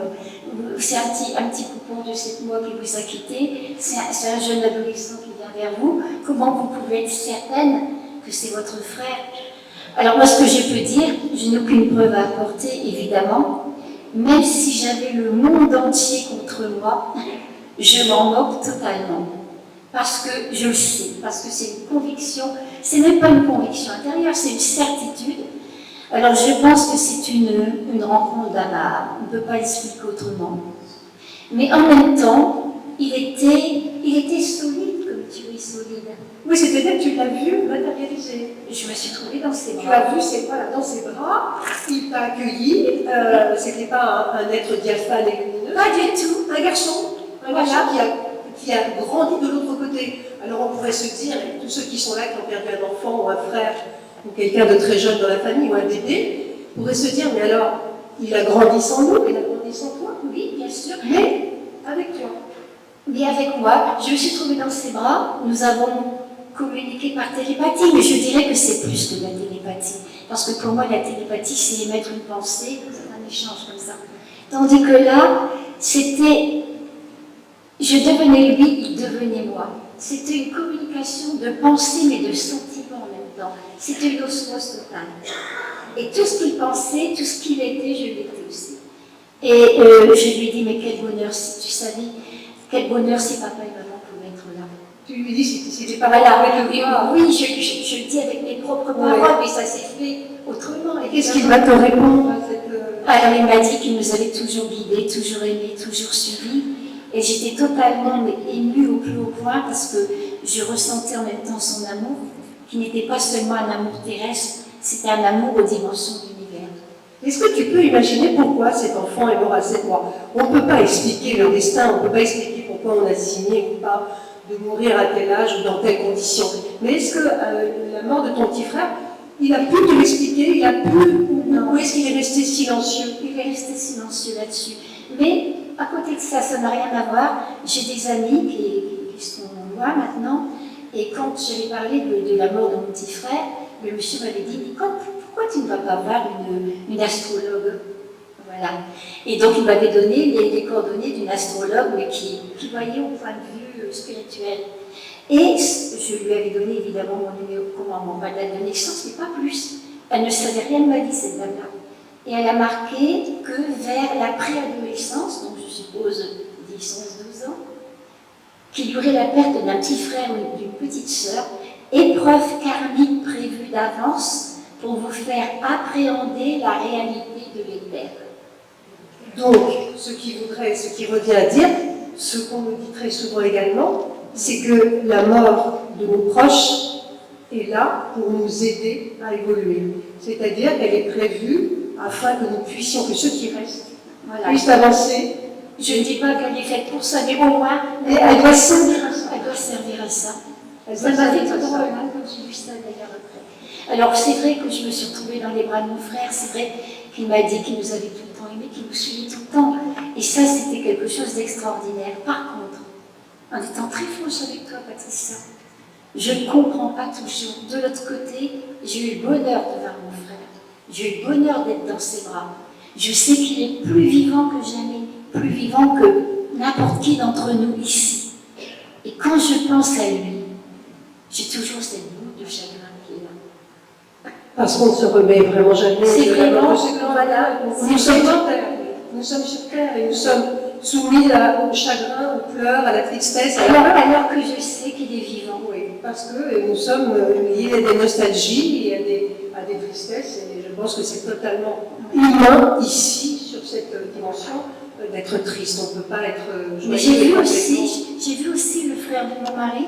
c'est un petit poupon de 7 mois qui vous a quitté, c'est un jeune adolescent qui vient vers vous, comment vous pouvez être certaine que c'est votre frère? Alors moi, ce que je peux dire, je n'ai aucune preuve à apporter, évidemment, même si j'avais le monde entier contre moi, je m'en moque totalement. Parce que je le sais, parce que c'est une conviction, c'est même pas une conviction intérieure, c'est une certitude. Alors je pense que c'est une rencontre d'un âme, on ne peut pas l'expliquer autrement. Mais en même temps, il était solide comme tu es solide. Oui, c'est-à-dire que tu l'as vu matérialisé. Je me suis trouvée dans ses bras. Tu as vu dans ses bras, il t'a accueilli, c'était pas un être diaphane et lumineux. Pas du tout. Un garçon qui a grandi de l'autre côté. Alors on pourrait se dire, et tous ceux qui sont là, qui ont perdu un enfant ou un frère, ou quelqu'un de très jeune dans la famille, ou un bébé, pourraient se dire, mais alors, il a grandi sans nous, il a grandi sans toi. Oui, bien sûr. Mais avec toi. Mais avec moi, je me suis trouvée dans ses bras, nous avons communiqué par télépathie, mais je dirais que c'est plus que la télépathie. Parce que pour moi, la télépathie, c'est émettre une pensée, un échange comme ça. Tandis que là, c'était... Je devenais lui, il devenait moi. C'était une communication de pensée, mais de sentiment en même temps. C'était une osmose totale. Et tout ce qu'il pensait, tout ce qu'il était, je l'étais aussi. Et je lui ai dit, mais quel bonheur si tu savais, quel bonheur si papa et maman pouvaient être là. Tu lui dis, si tes parents Voilà, pouvaient te voir. oui, je le dis avec mes propres paroles, mais ça s'est fait autrement. Et qu'est-ce qu'il va te répondre à cette... Alors il m'a dit qu'il nous avait toujours guidés, toujours aimés, toujours suivis. Et j'étais totalement émue au plus haut point parce que je ressentais en même temps son amour, qui n'était pas seulement un amour terrestre, c'était un amour aux dimensions de l'univers. Est-ce que tu peux imaginer pourquoi cet enfant est mort à 7 mois? On ne peut pas expliquer le destin, on ne peut pas expliquer pourquoi on a signé ou pas de mourir à tel âge ou dans telle condition. Mais est-ce que la mort de ton petit frère, il a pu te l'expliquer, il a pu, ou est-ce qu'il est resté silencieux? Il est resté silencieux là-dessus. Mais à côté de ça, ça n'a rien à voir. J'ai des amis qui sont loin maintenant, et quand j'avais parlé de la mort de mon petit frère, le monsieur m'avait dit, pourquoi tu ne vas pas voir une astrologue? Voilà. Et donc il m'avait donné les coordonnées d'une astrologue, mais qui voyait au point de vue spirituel. Et je lui avais donné évidemment mon numéro, mon date de naissance, mais pas plus. Elle ne savait rien de ma vie, cette dame-là. Et elle a marqué que vers la préadolescence, donc je suppose 10, 11, 12 ans, qu'il y aurait la perte d'un petit frère ou d'une petite sœur, épreuve karmique prévue d'avance pour vous faire appréhender la réalité de l'éther. Donc, ce qui revient à dire, ce qu'on nous dit très souvent également, c'est que la mort de nos proches est là pour nous aider à évoluer. C'est-à-dire qu'elle est prévue afin que nous puissions, que ceux qui restent, puissent avancer. Je ne dis pas qu'elle est faite pour ça, mais au moins, elle doit servir à ça. Elle doit servir à ça. Ça m'a fait tout drôle, quand j'ai vu ça d'ailleurs après. Alors c'est vrai que je me suis retrouvée dans les bras de mon frère, c'est vrai qu'il m'a dit qu'il nous avait tout le temps aimés, qu'il nous suivait tout le temps. Et ça, c'était quelque chose d'extraordinaire. Par contre, en étant très franche avec toi, Patricia, je ne comprends pas toujours. De l'autre côté, j'ai eu le bonheur de voir mon frère. J'ai eu le bonheur d'être dans ses bras. Je sais qu'il est plus vivant que jamais, plus vivant que n'importe qui d'entre nous ici. Et quand je pense à lui, j'ai toujours cette boule de chagrin qui est là. Parce qu'on ne se remet vraiment jamais. C'est de la vraiment, mort. voilà, Nous sommes sur terre. Nous sommes sur terre et nous sommes soumis au chagrin, aux pleurs, à la tristesse. alors que je sais qu'il est vivant. Oui, parce que nous sommes liés à des nostalgies et à des tristesses, et je pense que c'est totalement humain ici, sur cette dimension, d'être triste. On ne peut pas être Mais joyeux. j'ai vu aussi le frère de mon mari.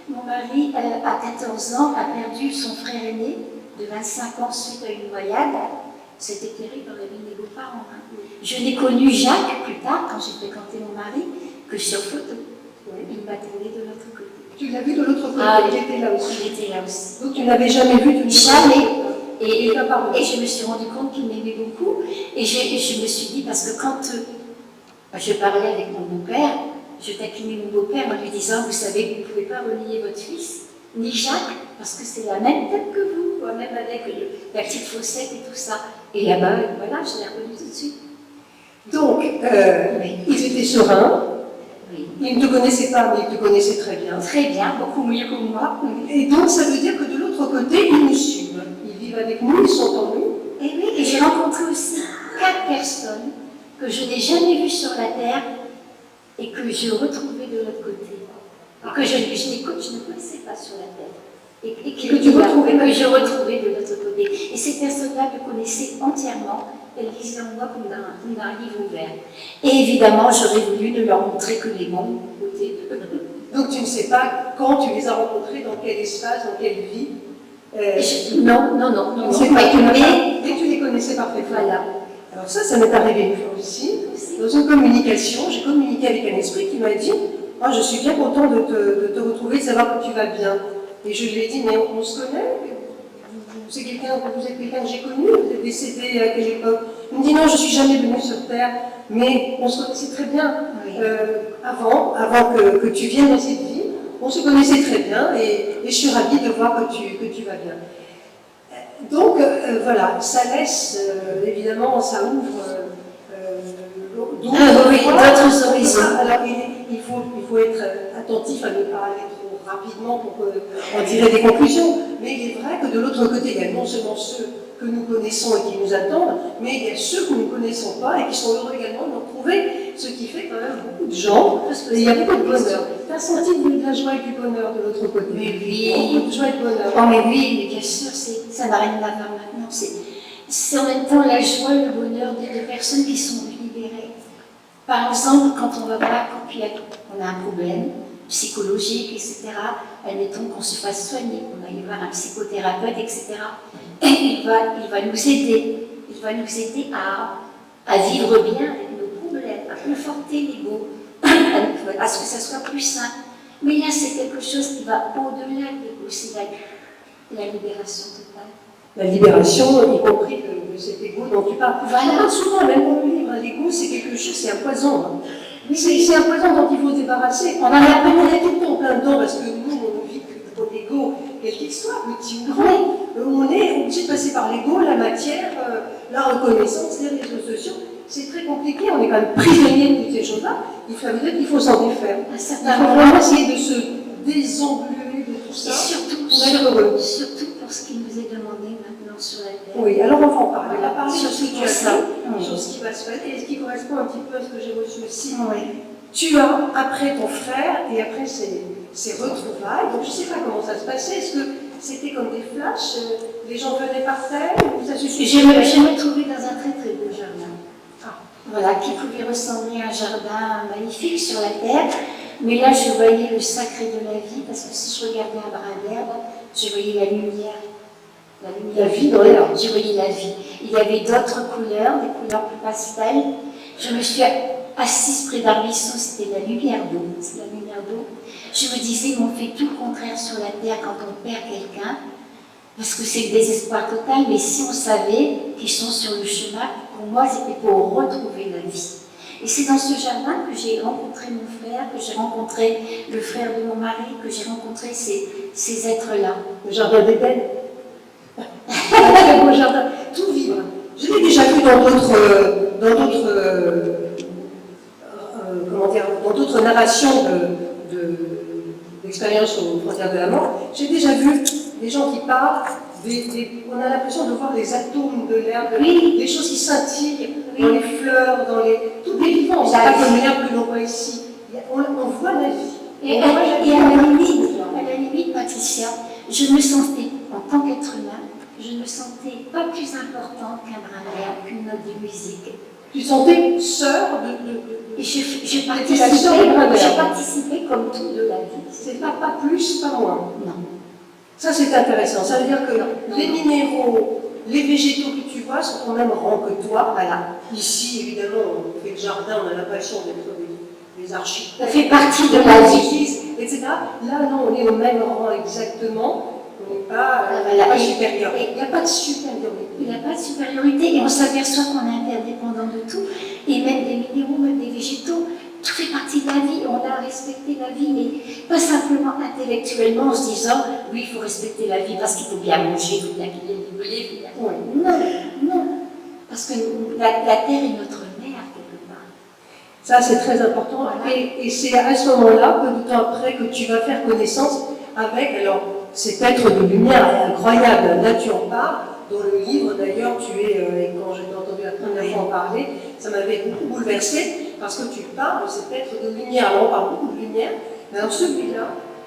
Mon mari, à 14 ans, a perdu son frère aîné de 25 ans suite à une noyade. C'était terrible, on avait mes beaux-parents. Hein. Je n'ai connu Jacques plus tard, quand j'ai fréquenté mon mari, que sur photo. Il m'attendait de l'autre côté. Tu l'as vu de l'autre côté, Ah, il était là aussi. Il était là aussi. Donc tu n'avais jamais vu de Jamais. Et je me suis rendu compte qu'il m'aimait beaucoup. Et je me suis dit, parce que quand je parlais avec mon beau-père, je taquinais mon beau-père en lui disant, vous savez, vous ne pouvez pas renier votre fils, ni Jacques, parce que c'est la même tête que vous, même avec la petite fossette et tout ça. Et là-bas, voilà, je l'ai reconnu tout de suite. Donc, Oui. ils étaient sereins, Oui. ils ne te connaissaient pas, mais ils te connaissaient très bien. Très bien, beaucoup mieux que moi. Et donc, ça veut dire que de l'autre côté, ils nous suivent. Ils vivent avec nous, ils sont en nous. Et oui, et j'ai rencontré aussi 4 personnes que je n'ai jamais vues sur la terre et que je retrouvais de l'autre côté. Et que je ne connaissais pas sur la terre. Et que je retrouvais de l'autre côté. Et ces personnes-là me connaissaient entièrement. Elles lisaient en moi comme d'un livre ouvert. Et évidemment, j'aurais voulu ne leur montrer que les bons côtés de Donc, tu ne sais pas quand tu les as rencontrés, dans quel espace, dans quelle vie. Non. Tu ne sais pas, Mais et tu les connaissais parfaitement. voilà. Alors ça m'est arrivé une fois aussi. Dans une communication, j'ai communiqué avec un esprit qui m'a dit « Ah, je suis bien content de te retrouver, de savoir que tu vas bien. » Et je lui ai dit « Mais on se connaît? Vous êtes quelqu'un que j'ai connu? Vous êtes décédé à quelle époque ?» Il me dit « Non, je ne suis jamais venu sur Terre, mais on se connaissait très bien. Oui. Avant que tu viennes dans cette vie, on se connaissait très bien et je suis ravie de voir que tu vas bien. » Donc, voilà, ça laisse, évidemment, ça ouvre d'autres horizons. Alors, il faut être attentif à ne pas aller trop rapidement pour en tirer des conclusions. Mais il est vrai que de l'autre côté, il y a non seulement ceux que nous connaissons et qui nous attendent, mais il y a ceux que nous ne connaissons pas et qui sont heureux également de nous retrouver, ce qui fait quand même beaucoup de gens, parce qu'il y a beaucoup de bonheur. Tu as senti de la joie et du bonheur de l'autre côté? Mais oui. Beaucoup de joie et de bonheur. Oh mais oui, mais bien sûr, ça n'a rien à voir maintenant. C'est en même temps la joie et le bonheur des personnes qui sont libérées. Par exemple, quand on va voir qu'on a un problème psychologique, etc., admettons qu'on se fasse soigner, qu'on aille voir un psychothérapeute, etc., et il va nous aider. Il va nous aider à vivre bien avec nos problèmes, à conforter l'ego, à ce que ça soit plus sain. Mais là, c'est quelque chose qui va au-delà de l'ego, c'est la libération totale. La libération, y compris de cet égo dont tu parles. Voilà. On parle souvent, même dans le livre, l'égo, c'est quelque chose, c'est un poison. Hein. C'est un poison dont il faut se débarrasser. On est tout le temps en plein dedans parce que nous, on vit que pour l'ego, quel qu'il soit, petit ou grand, on est obligé de passer par l'ego, la matière, la reconnaissance, les réseaux sociaux. C'est très compliqué, on est quand même prisonnier de toutes ces choses-là. Il faut dire qu'il faut s'en défaire. Il faut vraiment essayer de se désengluer de tout ça. Et pour être heureux. surtout pour ce qui nous est demandé maintenant sur la Terre. Oui, alors on va en parler. On va parler Sur de ce tout que tu as ça. fait, sur ce qui va se faire et ce qui correspond un petit peu à ce que j'ai reçu aussi. Oui. Tu as, après ton frère et après ces retrouvailles, donc je ne sais pas comment ça se passait, est-ce que c'était comme des flashs, les gens venaient par terre ou ça suffisait? Je me trouvais dans un très très beau jardin. Voilà, qui pouvait ressembler à un jardin magnifique sur la terre. Mais là, je voyais le sacré de la vie, parce que si je regardais un brin d'herbe, je voyais la lumière. La vie dans l'air. Je voyais la vie. Il y avait d'autres couleurs, des couleurs plus pastel. Je me suis assise près d'un ruisseau, c'était la lumière d'eau. C'est la lumière d'eau. Je me disais, mais on fait tout le contraire sur la terre quand on perd quelqu'un, parce que c'est le désespoir total. Mais si on savait qu'ils sont sur le chemin, pour moi, c'était pour retrouver la vie. Et c'est dans ce jardin que j'ai rencontré mon frère, que j'ai rencontré le frère de mon mari, que j'ai rencontré ces êtres-là. Le jardin d'Éden. Un très beau jardin, tout vivre. Je l'ai déjà vu dans d'autres narrations d'expériences aux frontières de la mort. J'ai déjà vu des gens qui parlent, on a l'impression de voir les atomes de l'herbe, des choses qui scintillent dans les fleurs, tout est vivant. C'est pas comme l'herbe que l'on voit ici. On voit la vie. Et à la limite, Patricia, je me sentais, en tant qu'être humain, je ne me sentais pas plus importante qu'un brin d'herbe, qu'une note de musique. Tu te sentais sœur Et je participais comme tout de la vie. C'est pas plus, pas moins. Non. Ça, c'est intéressant. Ça veut dire que les minéraux, les végétaux que tu vois sont au même rang que toi. Voilà. Ici, évidemment, on fait le jardin, on a l'impression d'être des architectes. Ça fait partie de la vie. Etc. Là, non, on est au même rang exactement. On n'est pas supérieur. Il n'y a pas de supériorité. Il n'y a pas de supériorité et on s'aperçoit qu'on est interdépendant de tout. Et même des minéraux, même des végétaux, tout fait partie de la vie. On a respecté la vie, mais pas simplement intellectuellement en se disant oui, il faut respecter la vie parce qu'il faut bien manger, il faut bien qu'il y ait du blé. Non. Parce que la terre est notre mère quelque part. Ça, c'est très important. Voilà. Et c'est à ce moment-là, peu de temps après, que tu vas faire connaissance avec cet être de lumière incroyable. Là, tu en parles. Dans le livre, d'ailleurs, et quand j'ai entendu la première fois en parler, ça m'avait beaucoup bouleversée, parce que tu parles de cet être de lumière. Alors, on parle beaucoup de lumière, mais alors celui-là,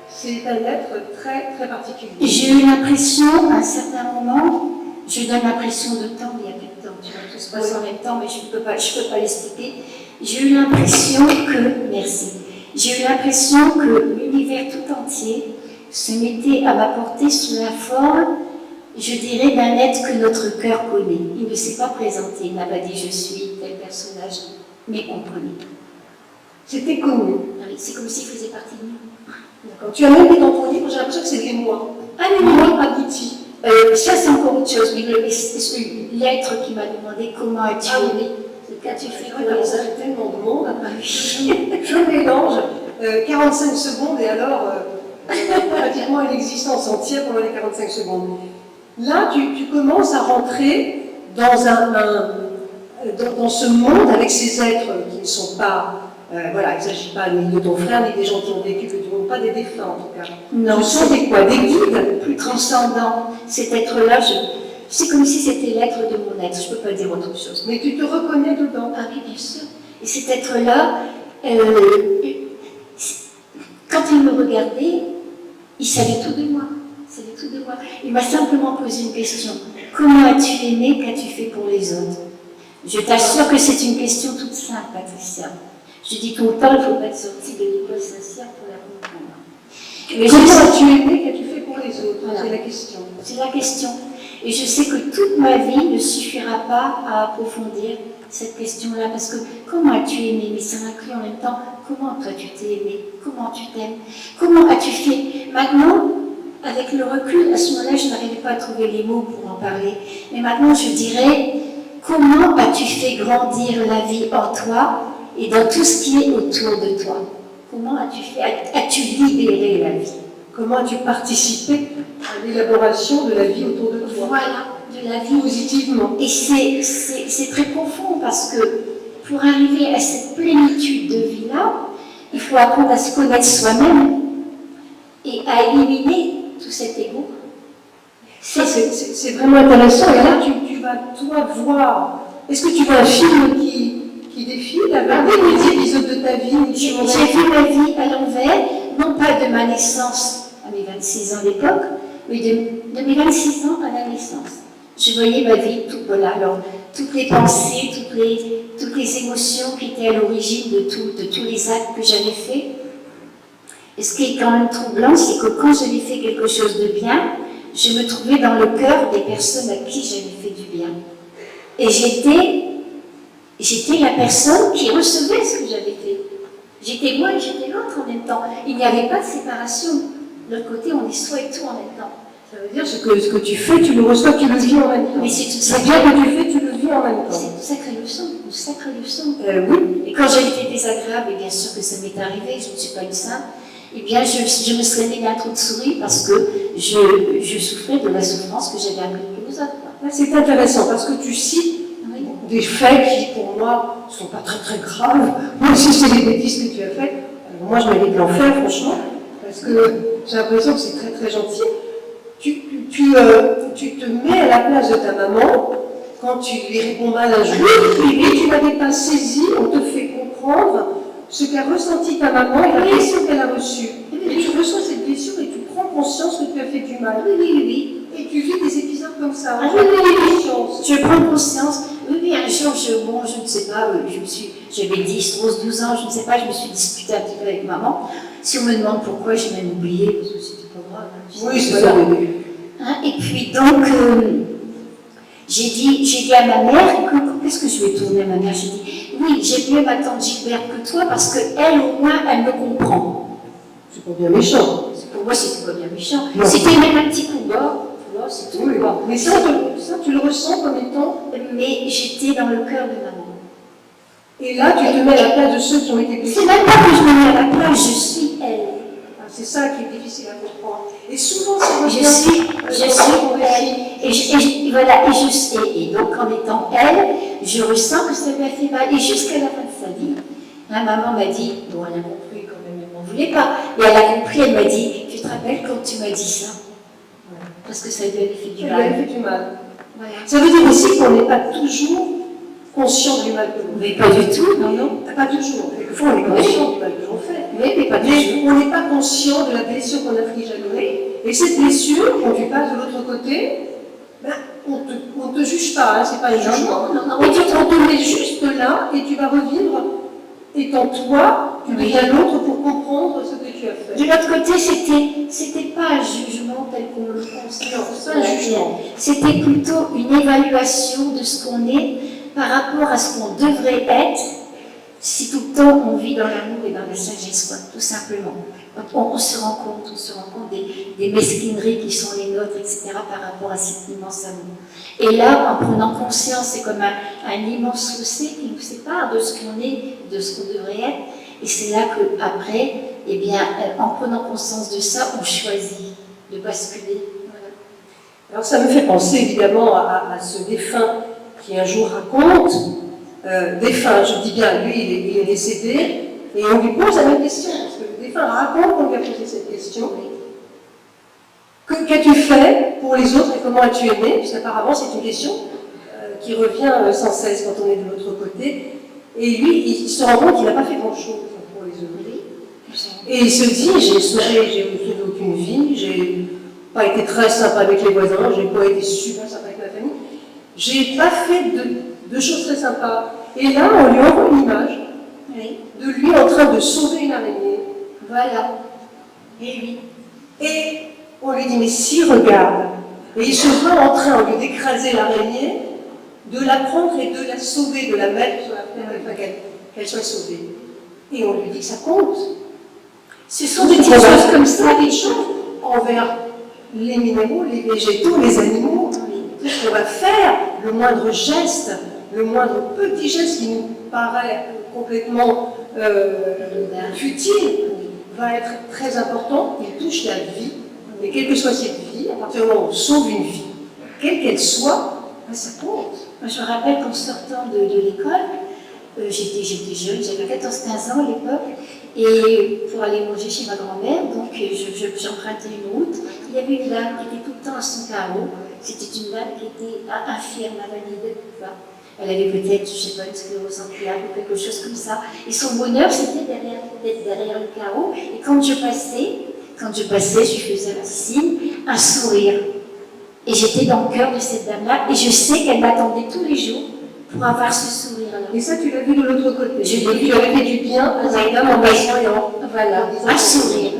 c'est un être très, très particulier. J'ai eu l'impression, à un certain moment, je donne l'impression de temps, il y a plus de temps, tu vois, tout se passe en même temps, mais je ne peux pas l'expliquer. J'ai eu l'impression j'ai eu l'impression que l'univers tout entier se mettait à ma portée sous la forme, je dirais, d'un être que notre cœur connaît. Il ne s'est pas présenté, il n'a pas dit je suis tel personnage, mais on connaît. C'était connu. C'est comme s'il faisait partie de nous. D'accord. Tu as même dit dans ton livre, j'ai l'impression que c'est des mois. Les mois aboutis. Ça, c'est encore autre chose. Mais l'être qui m'a demandé comment as-tu aimé, qu'as-tu fait pour les autres. Tellement de monde. Je mélange 45 secondes et alors pratiquement une existence entière pendant les 45 secondes. Là, tu commences à rentrer dans ce monde avec ces êtres qui ne sont pas, il ne s'agit pas ni de ton frère, ni des gens qui ont vécu, que tu n'ont pas des défunts en tout cas. Non, ce sont des guides plus transcendants. Cet être-là, c'est comme si c'était l'être de mon être, je ne peux pas dire autre chose. Mais tu te reconnais dedans. Ah oui, bien sûr. Et cet être-là, quand il me regardait, il savait tout de moi. Il m'a simplement posé une question. Comment as-tu aimé, qu'as-tu fait pour les autres? Je t'assure que c'est une question toute simple, Patricia. Je dis tout le temps, il ne faut pas être sorti de l'école sincère pour la comprendre. Mais comment as-tu aimé, qu'as-tu fait pour les autres? Voilà. C'est la question. C'est la question. Et je sais que toute ma vie ne suffira pas à approfondir cette question-là, parce que comment as-tu aimé? Mais ça inclut en même temps, comment toi tu t'es aimé? Comment tu t'aimes? Comment as-tu fait? Maintenant, avec le recul, à ce moment-là, je n'arrivais pas à trouver les mots pour en parler. Mais maintenant, je dirais, comment as-tu fait grandir la vie en toi et dans tout ce qui est autour de toi? Comment as-tu fait? As-tu libéré la vie? Comment as-tu participé à l'élaboration de la vie autour de toi? Voilà, de la vie positivement. Et c'est très profond parce que pour arriver à cette plénitude de vie-là, il faut apprendre à se connaître soi-même et à éliminer tout cet ego. C'est vraiment intéressant. Et là, tu vas, toi, voir. Est-ce que tu vois un film qui défile avec des épisodes de ta vie? J'ai vu ma vie à l'envers, non pas de ma naissance à mes 26 ans d'époque, mais de mes 26 ans à la naissance. Je voyais ma vie tout voilà. Alors, toutes les pensées, toutes les émotions qui étaient à l'origine de tous les actes que j'avais faits. Et ce qui est quand même troublant, c'est que quand j'avais fait quelque chose de bien, je me trouvais dans le cœur des personnes à qui j'avais fait du bien. Et j'étais la personne qui recevait ce que j'avais fait. J'étais moi et j'étais l'autre en même temps. Il n'y avait pas de séparation. De l'autre côté, on est soi et tout en même temps. Ça veut dire que ce que tu fais, tu le reçois, tu le vis en même temps. Mais c'est tout ça. C'est bien que tu fais, tu le vis en même temps. C'est une sacrée leçon. sacrée leçon. Oui. Et quand j'ai été désagréable, et bien sûr que ça m'est arrivé, je ne suis pas une sainte, eh bien je me serais mis d'un trou de souris parce que je souffrais de la souffrance que j'avais appliquée aux autres. Là, c'est intéressant parce que tu cites Oui. des faits qui, pour moi, ne sont pas très très graves. Moi aussi, c'est des bêtises que tu as faites. Alors, moi, je mérite de l'enfer, franchement, parce que j'ai l'impression que c'est très très gentil. Tu te mets à la place de ta maman quand tu lui réponds mal un jour et tu n'avais pas saisi, on te fait comprendre ce qu'a ressenti ta maman et la blessure qu'elle a reçue. Et tu reçois cette blessure et tu prends conscience que tu as fait du mal. Oui. Et tu vis des épisodes comme ça. Ah oui. Je prends conscience. Oui, un jour, je ne sais pas, j'avais 10, 11, 12 ans, je ne sais pas, je me suis disputée un petit peu avec maman. Si on me demande pourquoi, j'ai même oublié, parce que c'était pas grave. Oui, c'est ça. Hein, et puis donc, j'ai dit à ma mère, qu'est-ce que je lui ai tourné à ma mère? J'ai dit, oui, j'ai mieux ma tante Gilberte que toi, parce qu'elle, au moins, elle me comprend. C'est pas bien méchant. Pour moi, c'était pas bien méchant. Non. C'était même un petit coup bas. C'est tout. Oui, mais ça, tu le ressens comme étant. Mais j'étais dans le cœur de maman. Et là, tu te mets à la place de ceux qui ont été blessés. C'est même pas que je me mets à la place, je suis elle. Ah, c'est ça qui est difficile à comprendre. Et souvent, ça Je revient. suis elle. Voilà, et donc en étant elle, je ressens que ça lui a fait mal. Et jusqu'à la fin de sa vie, hein, maman m'a dit, bon, elle a compris quand même, elle m'en voulait pas, mais elle a compris, elle m'a dit, tu te rappelles quand tu m'as dit ça? Parce que ça lui avait fait du Elle lui a mal. fait du mal. Voilà. Ça veut dire aussi qu'on n'est pas toujours conscient du mal que l'on fait. Mais pas du tout, non. Pas toujours. Quelquefois, on est conscient du mal que l'on fait. Mais pas du tout. Mais on n'est pas conscient de la blessure qu'on inflige à l'autre. Et cette blessure, quand tu passes de l'autre côté, ben, on ne te juge pas, hein, c'est pas un jugement. Non. On te met juste là et tu vas revivre étant toi, tu deviens l'autre pour comprendre ce que tu as fait. De l'autre côté, c'était pas un jugement tel qu'on le pense. Non, c'est pas un jugement. C'était plutôt une évaluation de ce qu'on est par rapport à ce qu'on devrait être si tout le temps on vit dans l'amour et dans la sagesse, quoi, tout simplement. On se rend compte des mesquineries qui sont les nôtres, etc., par rapport à cet immense amour. Et là, en prenant conscience, c'est comme un immense fossé qui nous sépare de ce qu'on est, de ce qu'on devrait être. Et c'est là qu'après, eh bien, en prenant conscience de ça, on choisit de basculer. Voilà. Alors ça me fait penser évidemment à ce défunt qui un jour raconte, défunt, je dis bien, lui il est décédé, et on lui pose la même question, parce que le défunt raconte qu'on lui a posé cette question. Qu'as-tu fait pour les autres et comment as-tu aimé? Parce qu'apparemment c'est une question qui revient sans cesse quand on est de l'autre côté. Et lui, il se rend compte qu'il n'a pas fait grand-chose pour les autres. Et il se dit, j'ai fait aucune vie, j'ai pas été très sympa avec les voisins, j'ai pas été super sympa avec ma famille, j'ai pas fait de choses très sympas. Et là, on lui envoie une image de lui en train de sauver une araignée. Voilà. Et oui. Et on lui dit, mais si, regarde. Et il se voit en train, au lieu d'écraser l'araignée, de la prendre et de la sauver, de la mettre sur la fenêtre afin qu'elle soit sauvée. Et on lui dit que ça compte. Ce sont des petites choses comme ça, des choses envers les minéraux, les végétaux, les animaux. Tout ce qu'on va faire, le moindre geste, le moindre petit geste qui nous paraît complètement futile, va être très important. Il touche la vie. Et quelle que soit cette vie, à partir du moment où on sauve une vie, quelle qu'elle soit, ben ça compte. Moi, je me rappelle qu'en sortant de l'école, j'étais jeune, j'avais 14-15 ans à l'époque, et pour aller manger chez ma grand-mère, donc j'empruntais une route. Il y avait une dame qui était tout le temps à son carreau. C'était une dame qui était infirme, invalide. Elle avait peut-être, je ne sais pas, une sclérose en ou quelque chose comme ça. Et son bonheur, c'était d'être derrière le carreau. Et quand je passais, je lui faisais un signe, un sourire. Et j'étais dans le cœur de cette dame-là, et je sais qu'elle m'attendait tous les jours pour avoir ce sourire-là. Et ça, tu l'as vu de l'autre côté. Je l'ai vu. Tu avais fait du bien à cette dame en voyant. Voilà, un sourire.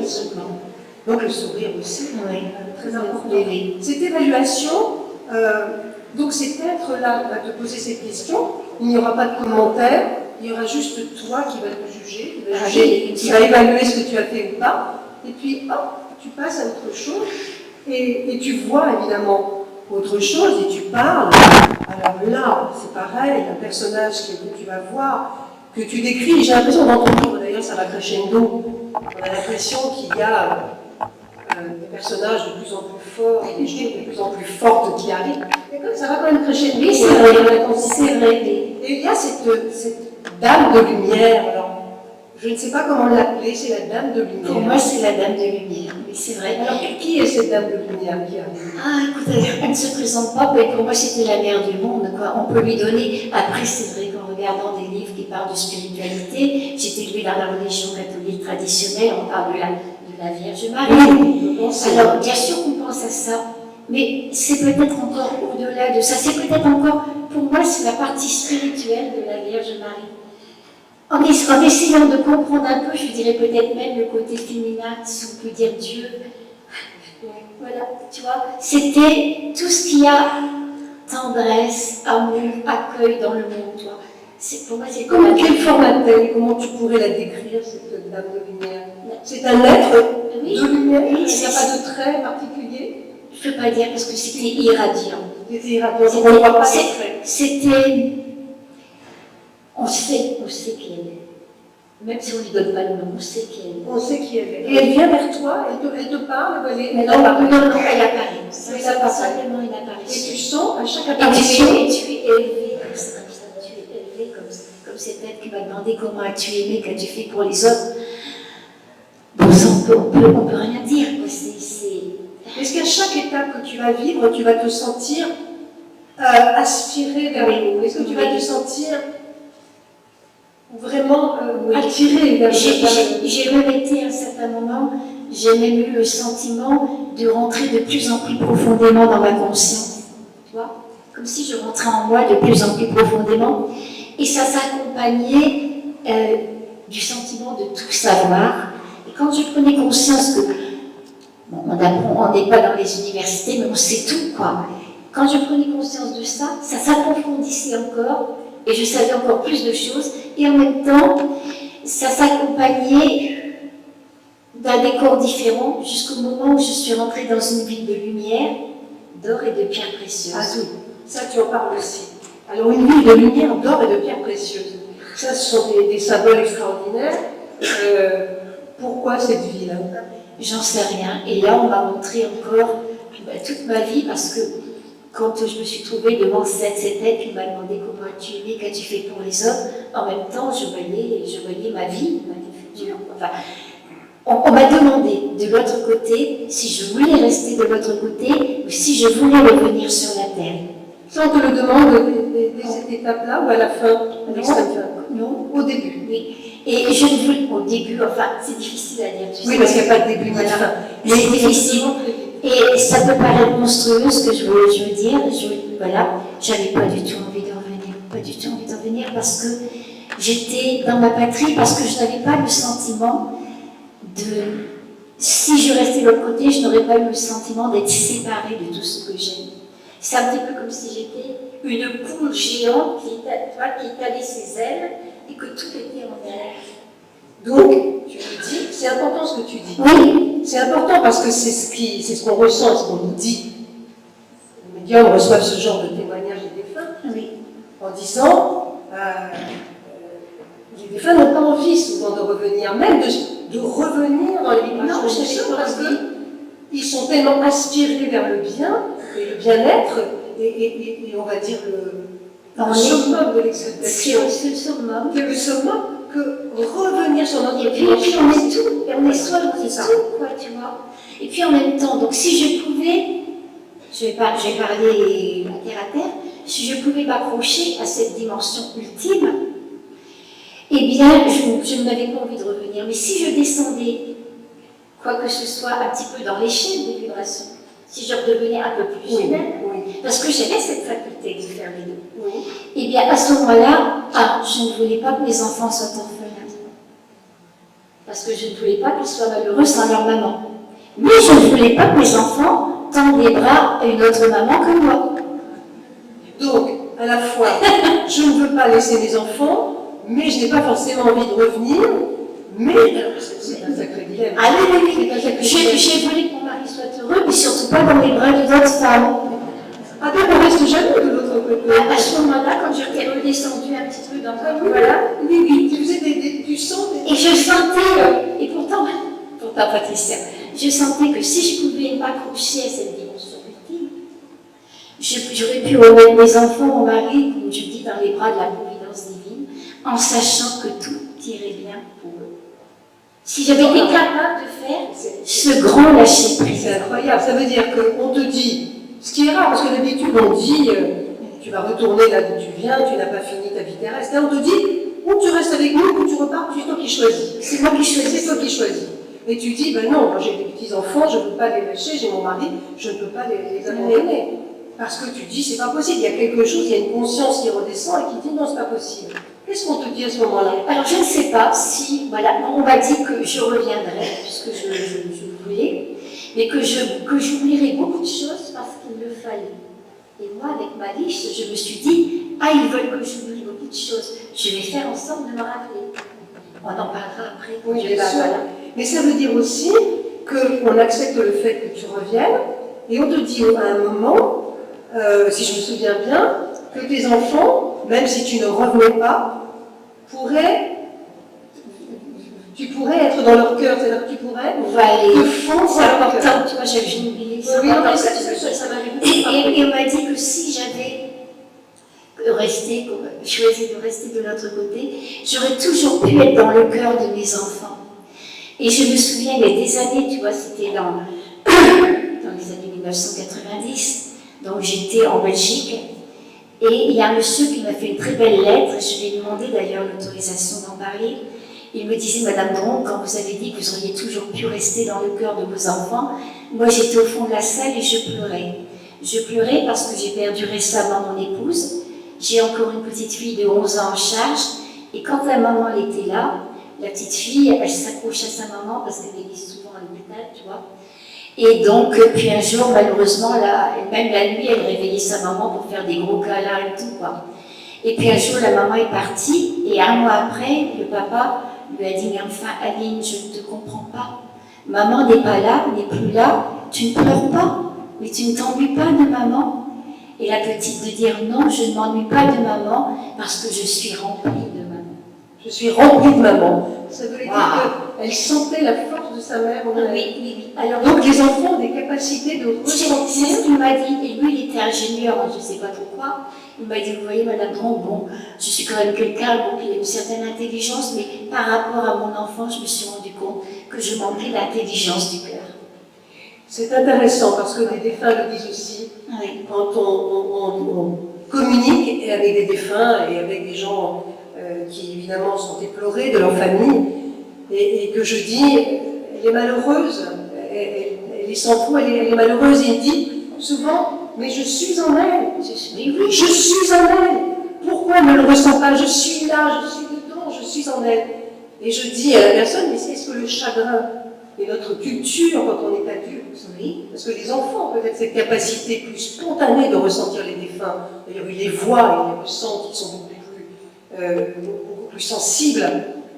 Donc le sourire aussi, Oui. très important. Oui. Cette évaluation, donc cet être-là va te poser cette question, il n'y aura pas de commentaire, il y aura juste toi qui vas te juger, qui va évaluer ce que tu as fait ou pas, et puis hop, tu passes à autre chose, et tu vois évidemment autre chose, et tu parles. Alors là, c'est pareil, un personnage que tu vas vas voir, que tu décris. J'ai l'impression dans ton livre, d'ailleurs, ça va crescendo. On a l'impression qu'il y a des personnages de plus en plus forts et des choses de plus en plus fortes qui arrivent. Et ça va quand même crescendo. Oui, c'est vrai, c'est vrai. Et il y a cette dame de lumière. Alors, je ne sais pas comment l'appeler, c'est la dame de lumière. Pour moi, c'est la dame de lumière, oui, c'est vrai. Alors, qui est cette dame de lumière qui arrive? Ah, écoutez, elle ne se présente pas, mais pour moi, c'était la mère du monde, quoi. On peut lui donner. Après, c'est vrai qu'en regardant des livres qui parlent de spiritualité, j'étais élevée dans la religion catholique traditionnelle, on parle de la Vierge Marie. Oui, alors, bien sûr qu'on pense à ça, mais c'est peut-être encore au-delà de ça. C'est peut-être encore, pour moi, c'est la partie spirituelle de la Vierge Marie. En essayant de comprendre un peu, je dirais peut-être même le côté féminin, si on peut dire Dieu. Voilà, tu vois, c'était tout ce qu'il y a tendresse, amour, accueil dans le monde, toi. Pour moi, c'est comme quelle forme a-t-elle? Comment tu pourrais la décrire, cette dame de lumière? C'est un être de lumière? Il n'y a pas de trait particulier? Je ne peux pas dire parce que c'était irradiant. C'était irradiant, on ne voit pas les traits. C'était... On sait qui elle est. Même si on ne lui donne pas le nom, on sait qui elle est. On sait qui elle est. Et elle vient vers toi, elle te parle, elle est... Non, elle apparaît. Simplement une apparition. Et tu sens à chaque apparition... Et tu es élevé comme ça, tu es élevé comme cet être qui m'a demandé comment as-tu aimé, qu'as-tu fait pour les autres. Bon, ça, on peut rien dire. Est-ce qu'à chaque étape que tu vas vivre, tu vas te sentir aspirer vers le haut? Est-ce que tu vas te sentir vraiment attiré vers le haut? J'ai même été à un certain moment, j'ai même eu le sentiment de rentrer de plus en plus profondément dans ma conscience. Tu vois? Comme si je rentrais en moi de plus en plus profondément. Et ça s'accompagnait du sentiment de tout savoir. Et quand je prenais conscience que bon, on n'est pas dans les universités, mais on sait tout, quoi. Quand je prenais conscience de ça, ça s'approfondissait encore, et je savais encore plus de choses, et en même temps, ça s'accompagnait d'un décor différent, jusqu'au moment où je suis rentrée dans une ville de lumière, d'or et de pierres précieuses. Ah oui, ça tu en parles aussi. Alors une ville de lumière, d'or et de pierres précieuses. Ça, ce sont des symboles extraordinaires. Pourquoi cette ville? J'en sais rien. Et là, on m'a montré encore toute ma vie, parce que quand je me suis trouvée devant cet être qui m'a demandé comment as-tu aimé, qu'as-tu fait pour les autres, en même temps, je voyais ma vie future. Enfin, on m'a demandé de l'autre côté si je voulais rester de l'autre côté ou si je voulais revenir sur la terre. Ça, on te le demande dès cette étape-là ou à la fin? Non, au début. Oui. Et je ne voulais, au début, enfin, c'est difficile à dire. Tu oui, sais, parce qu'il n'y a pas de début ni de fin. Mais c'est difficile. Et ça peut paraître monstrueux ce que je veux dire. Voilà, j'avais pas du tout envie d'en venir. Pas du tout envie d'en venir parce que j'étais dans ma patrie, parce que je n'avais pas le sentiment de. Si je restais de l'autre côté, je n'aurais pas eu le sentiment d'être séparée de tout ce que j'aime. C'est un petit peu comme si j'étais une poule géante qui étalait ses ailes et que tout était en air. Donc, tu me dis, c'est important ce que tu dis. Oui. C'est important parce que c'est ce qu'on ressent, ce qu'on nous dit. Les médiums reçoivent ce genre de témoignages des défunts, Oui. En disant, les défunts n'ont pas envie souvent de revenir, même de revenir dans les vibrations, parce qu'ils sont tellement aspirés vers le bien et le bien-être et on va dire le summum de l'exaltation. C'est le summum. C'est le summum que revenir sur notre Et puis on est tout, et on est soi, on est tout, quoi, tu vois. Et puis en même temps, donc si je pouvais, je vais parler terre à terre, si je pouvais m'accrocher à cette dimension ultime, eh bien, je n'avais pas envie de revenir. Mais si je descendais, quoi que ce soit, un petit peu dans l'échelle des vibrations, si je redevenais un peu plus humaine, parce que j'avais cette faculté de faire les deux, eh bien, à ce moment-là, je ne voulais pas que mes enfants soient orphelins. Parce que je ne voulais pas qu'ils soient malheureux sans leur maman. Mais je ne voulais pas que mes enfants tendent les bras à une autre maman que moi. Donc, à la fois, je ne veux pas laisser mes enfants, mais je n'ai pas forcément envie de revenir, mais c'est un sacré dilemme. Ah oui. J'ai voulu que mon mari soit heureux, mais surtout pas dans les bras d'une autre femme. Ah donc on reste jamais de l'autre côté. À ce moment-là, quand je regardais redescendu un petit peu dans Voilà, oui, tu faisais du son. Et je sentais, et pourtant, Patricia, je sentais que si je pouvais m'accrocher à cette dimension ultime, j'aurais pu remettre mes enfants, mon mari, comme je dis, dans les bras de la providence divine, en sachant que tout irait bien pour eux. Si j'avais été capable de faire ce grand lâcher-prise. C'est incroyable, ça veut dire qu'on te dit, ce qui est rare, parce que d'habitude on dit, tu vas retourner là d'où tu viens, tu n'as pas fini ta vie terrestre, là on te dit, ou tu restes avec nous, ou tu repars, c'est toi qui choisis. C'est moi qui choisis. C'est toi qui choisis. Et tu dis, ben non, moi j'ai des petits-enfants, je ne peux pas les lâcher, j'ai mon mari, je ne peux pas les abandonner. Parce que tu dis, c'est pas possible, il y a quelque chose, il y a une conscience qui redescend et qui dit, non, c'est pas possible. Qu'est-ce qu'on te dit à ce moment-là? Alors je ne sais pas si, voilà, on m'a dit que je reviendrai, puisque je voulais, mais que j'oublierai beaucoup de choses parce qu'il le fallait. Et moi, avec ma liste, je me suis dit, ils veulent que j'oublie beaucoup de choses. Je vais faire en sorte de me rappeler. On en parlera après. Oui, bien sûr. Mais ça veut dire aussi qu'on accepte le fait que tu reviennes et on te dit à un moment, si je me souviens bien, que tes enfants, même si tu ne revenais pas, tu pourrais être dans leur cœur, c'est-à-dire que tu pourrais te fondre c'est important, tu vois, j'ai oublié ça. Oui, non, mais ça m'arrive beaucoup. Et on m'a dit que si j'avais choisi de rester de l'autre côté, j'aurais toujours pu être dans le cœur de mes enfants. Et je me souviens, il y a des années, tu vois, c'était dans les années 1990, donc j'étais en Belgique, et il y a un monsieur qui m'a fait une très belle lettre, je lui ai demandé d'ailleurs l'autorisation d'en parler. Il me disait, Madame Dron, quand vous avez dit que vous auriez toujours pu rester dans le cœur de vos enfants, moi j'étais au fond de la salle et je pleurais. Je pleurais parce que j'ai perdu récemment mon épouse, j'ai encore une petite fille de 11 ans en charge, et quand la maman était là, la petite fille, elle s'accroche à sa maman parce qu'elle est souvent à l'hôpital, tu vois. Et donc, puis un jour, malheureusement, même la nuit, elle réveillait sa maman pour faire des gros câlins et tout, quoi. Et puis un jour, la maman est partie, et un mois après, le papa lui a dit, mais enfin, Aline, je ne te comprends pas. Maman n'est pas là, n'est plus là, tu ne pleures pas, mais tu ne t'ennuies pas de maman. Et la petite de dire, non, je ne m'ennuie pas de maman parce que je suis remplie de maman. Je suis remplie de maman. Ça voulait dire qu'elle sentait la force de sa mère. Oui. Alors, donc les enfants ont des capacités de ressentir. C'est ce qu'il m'a dit. Et lui, il était ingénieur, je ne sais pas pourquoi. Il m'a dit, vous voyez, Madame Dron, bon, je suis quand même quelqu'un qui a une certaine intelligence, mais par rapport à mon enfant, je me suis rendu compte que je manquais l'intelligence du cœur. C'est intéressant parce que les défunts le disent aussi. Oui. Quand on communique avec des défunts et avec des gens qui évidemment sont déplorés de leur famille, et que je dis, elle est malheureuse, elle est sans foi, elle est malheureuse, et il dit souvent, mais je suis en elle, je suis en elle, pourquoi elle ne le ressent pas? Je suis là, je suis dedans, je suis en elle. Et je dis à la personne, mais est-ce que le chagrin et notre culture quand on est adulte, parce que les enfants ont peut-être cette capacité plus spontanée de ressentir les défunts, d'ailleurs ils les voient, ils les ressentent, ils sont beaucoup plus sensibles,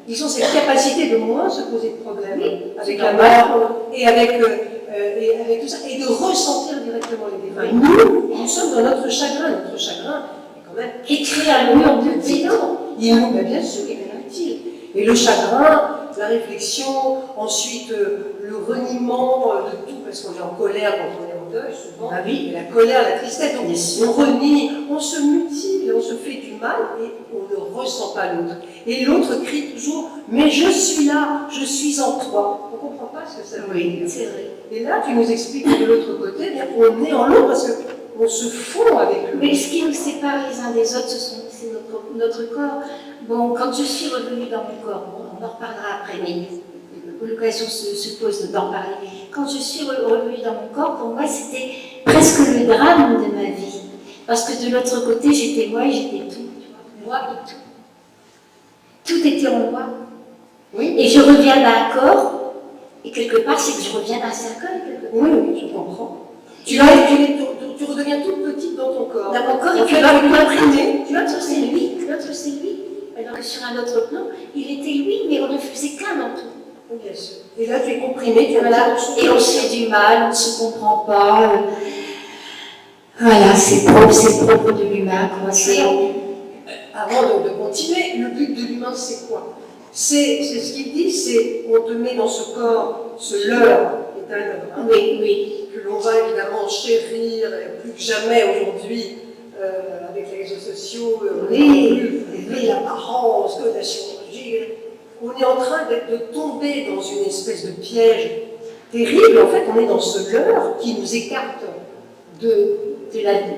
ils ont cette capacité de moins se poser de problèmes avec la mort et avec tout ça, et de ressentir directement les défunts. Nous sommes dans notre chagrin est quand même Écrit à mur de béton. Bien sûr, il est utile. Et le chagrin, la réflexion, ensuite le reniement de tout, parce qu'on est en colère quand on est en deuil, souvent. La colère, la tristesse, donc on renie, on se mutile, on se fait du mal et on ne ressent pas l'autre. Et l'autre crie toujours, mais je suis là, je suis en toi. On ne comprend pas ce que ça veut dire. C'est vrai. Et là, tu nous expliques que de l'autre côté, bien qu'on est en l'autre parce qu'on se fond avec l'autre. Mais ce qui nous sépare les uns des autres, c'est notre corps. Bon, quand je suis revenue dans mon corps, on en reparlera après, mais l'occasion se pose d'en parler. Quand je suis revenue dans mon corps, pour moi, c'était presque le drame de ma vie. Parce que de l'autre côté, j'étais moi et j'étais tout. Moi et tout. Tout était en moi. Oui. Et je reviens d'un corps, et quelque part, c'est que je reviens d'un cercle. Oui, je comprends. Tu redeviens toute petite dans ton corps. Dans mon corps, et tu vas l'imprimer. L'autre, c'est lui. L'autre, c'est lui. Alors que sur un autre plan, il était lui, mais on ne faisait qu'un dans tout. Bien sûr. Et là, tu es comprimé, tu as voilà. Et on se fait du mal, on ne se comprend pas. Voilà, c'est propre de l'humain. avant de continuer, le but de l'humain, c'est quoi? C'est ce qu'il dit, c'est on te met dans ce corps, ce leurre est un leurre, Oui. que l'on va évidemment chérir, et plus que jamais aujourd'hui, avec les réseaux sociaux, plus l'apparence que la chirurgie. On est en train de tomber dans une espèce de piège terrible. En fait, on est dans ce leurre qui nous écarte de l'être.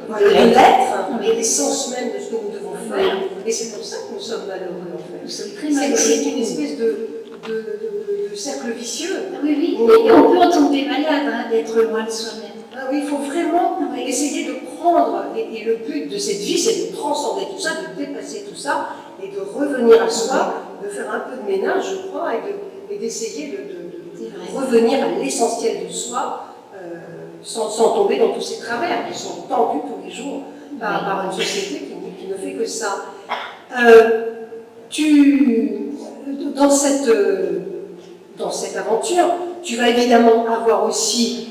Voilà, de l'être, et l'essence même de ce que nous devons faire. Et c'est pour ça que nous sommes malheureux, en fait. Nous sommes très malheureux. C'est une espèce de cercle vicieux. Oui. Et on peut en tomber malade, d'être loin de soi-même. Ah oui, il faut vraiment essayer de prendre, et le but de cette vie, c'est de transcender tout ça, de dépasser tout ça, et de revenir à soi, de faire un peu de ménage, je crois, et d'essayer de revenir à l'essentiel de soi, sans tomber dans tous ces travers qui sont tendus tous les jours par une société qui ne fait que ça. Dans cette aventure, tu vas évidemment avoir aussi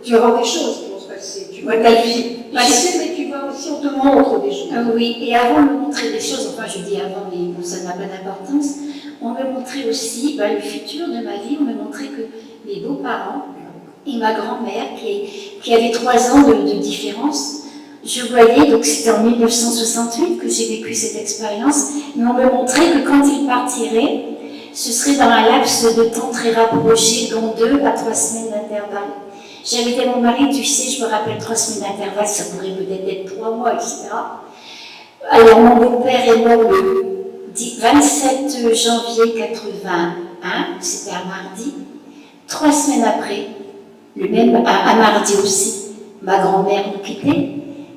tu vas voir des choses qui vont se passer. Tu vois ta vie passer, mais tu vas aussi, on te montre des choses. Oui, et avant de me montrer des choses, enfin je dis avant, mais bon, ça n'a pas d'importance, on me montrait aussi le futur de ma vie, on me montrait que mes beaux-parents et ma grand-mère, qui avait 3 ans de différence, je voyais, donc c'était en 1968 que j'ai vécu cette expérience, mais on me montrait que quand ils partiraient, ce serait dans un laps de temps très rapproché, dont 2 à 3 semaines d'intervalle. J'avais dit à mon mari, tu sais, je me rappelle 3 semaines d'intervalle, ça pourrait peut-être être 3 mois, etc. Alors mon beau-père est mort le 27 janvier 81, c'était un mardi. 3 semaines après, un mardi aussi, ma grand-mère nous quittait,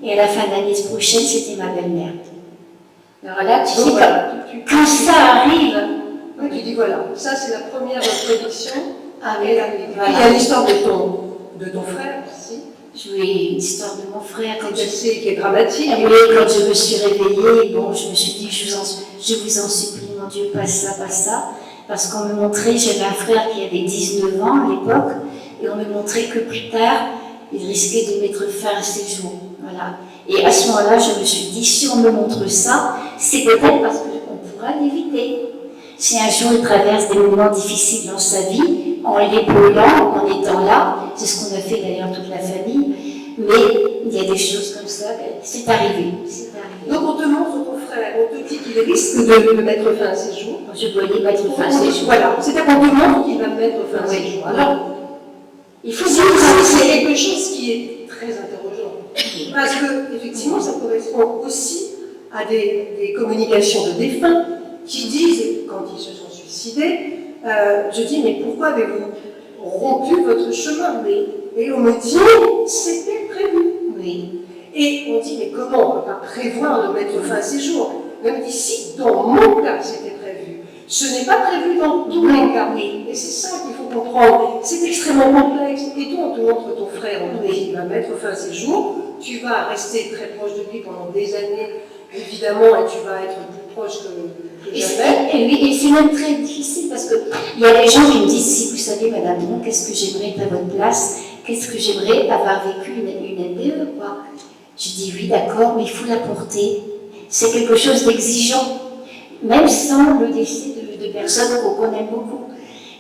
et à la fin de l'année prochaine, c'était ma belle-mère. Alors là, tu sais, quand ça arrive, oui, tu dis voilà, ça c'est la première prédiction. Ah oui, voilà. Il y a l'histoire de ton frère aussi. Oui, l'histoire de mon frère. Qui est dramatique. Oui, quand je me suis réveillée, bon, je me suis dit, je vous en supplie, mon Dieu, pas ça. Parce qu'on me montrait, j'avais un frère qui avait 19 ans à l'époque, et on me montrait que plus tard, il risquait de mettre fin à ses jours. Voilà. Et à ce moment-là, je me suis dit, si on me montre ça, c'est peut-être parce qu'on pourra l'éviter. Si un jour il traverse des moments difficiles dans sa vie, en l'épaulant, en étant là, c'est ce qu'on a fait d'ailleurs toute la famille, mais il y a des choses comme ça, c'est arrivé. Donc on te montre ton frère, on te dit qu'il risque de mettre fin à ses jours. Je voyais mettre fin à ses jours. Voilà, c'est-à-dire qu'on te montre qu'il va mettre fin à ses jours. Alors, il faut dire que c'est quelque chose qui est très interrogeant. Parce que, effectivement, ça correspond aussi à des communications de défunts qui disent, quand ils se sont suicidés, je dis, mais pourquoi avez-vous rompu votre chemin? Et on me dit, c'était prévu. Oui. Et on dit, mais comment on ne peut pas prévoir de mettre fin à ces jours? Même ici, dans mon cas, c'était prévu. Ce n'est pas prévu dans tous les cas. Et c'est ça qu'il faut comprendre. C'est extrêmement complexe. Et toi, on te montre ton frère, on te dit, il va mettre fin à ses jours. Tu vas rester très proche de lui pendant des années, évidemment, et tu vas être plus proche que jamais. Et oui, et c'est même très difficile parce qu'il y a des gens qui me disent, si vous savez, Madame Bron, qu'est-ce que j'aimerais être à votre place? Qu'est-ce que j'aimerais avoir vécu une NDE, quoi? Je dis, oui, d'accord, mais il faut la porter. C'est quelque chose d'exigeant, même sans le décès de personnes qu'on connaît beaucoup.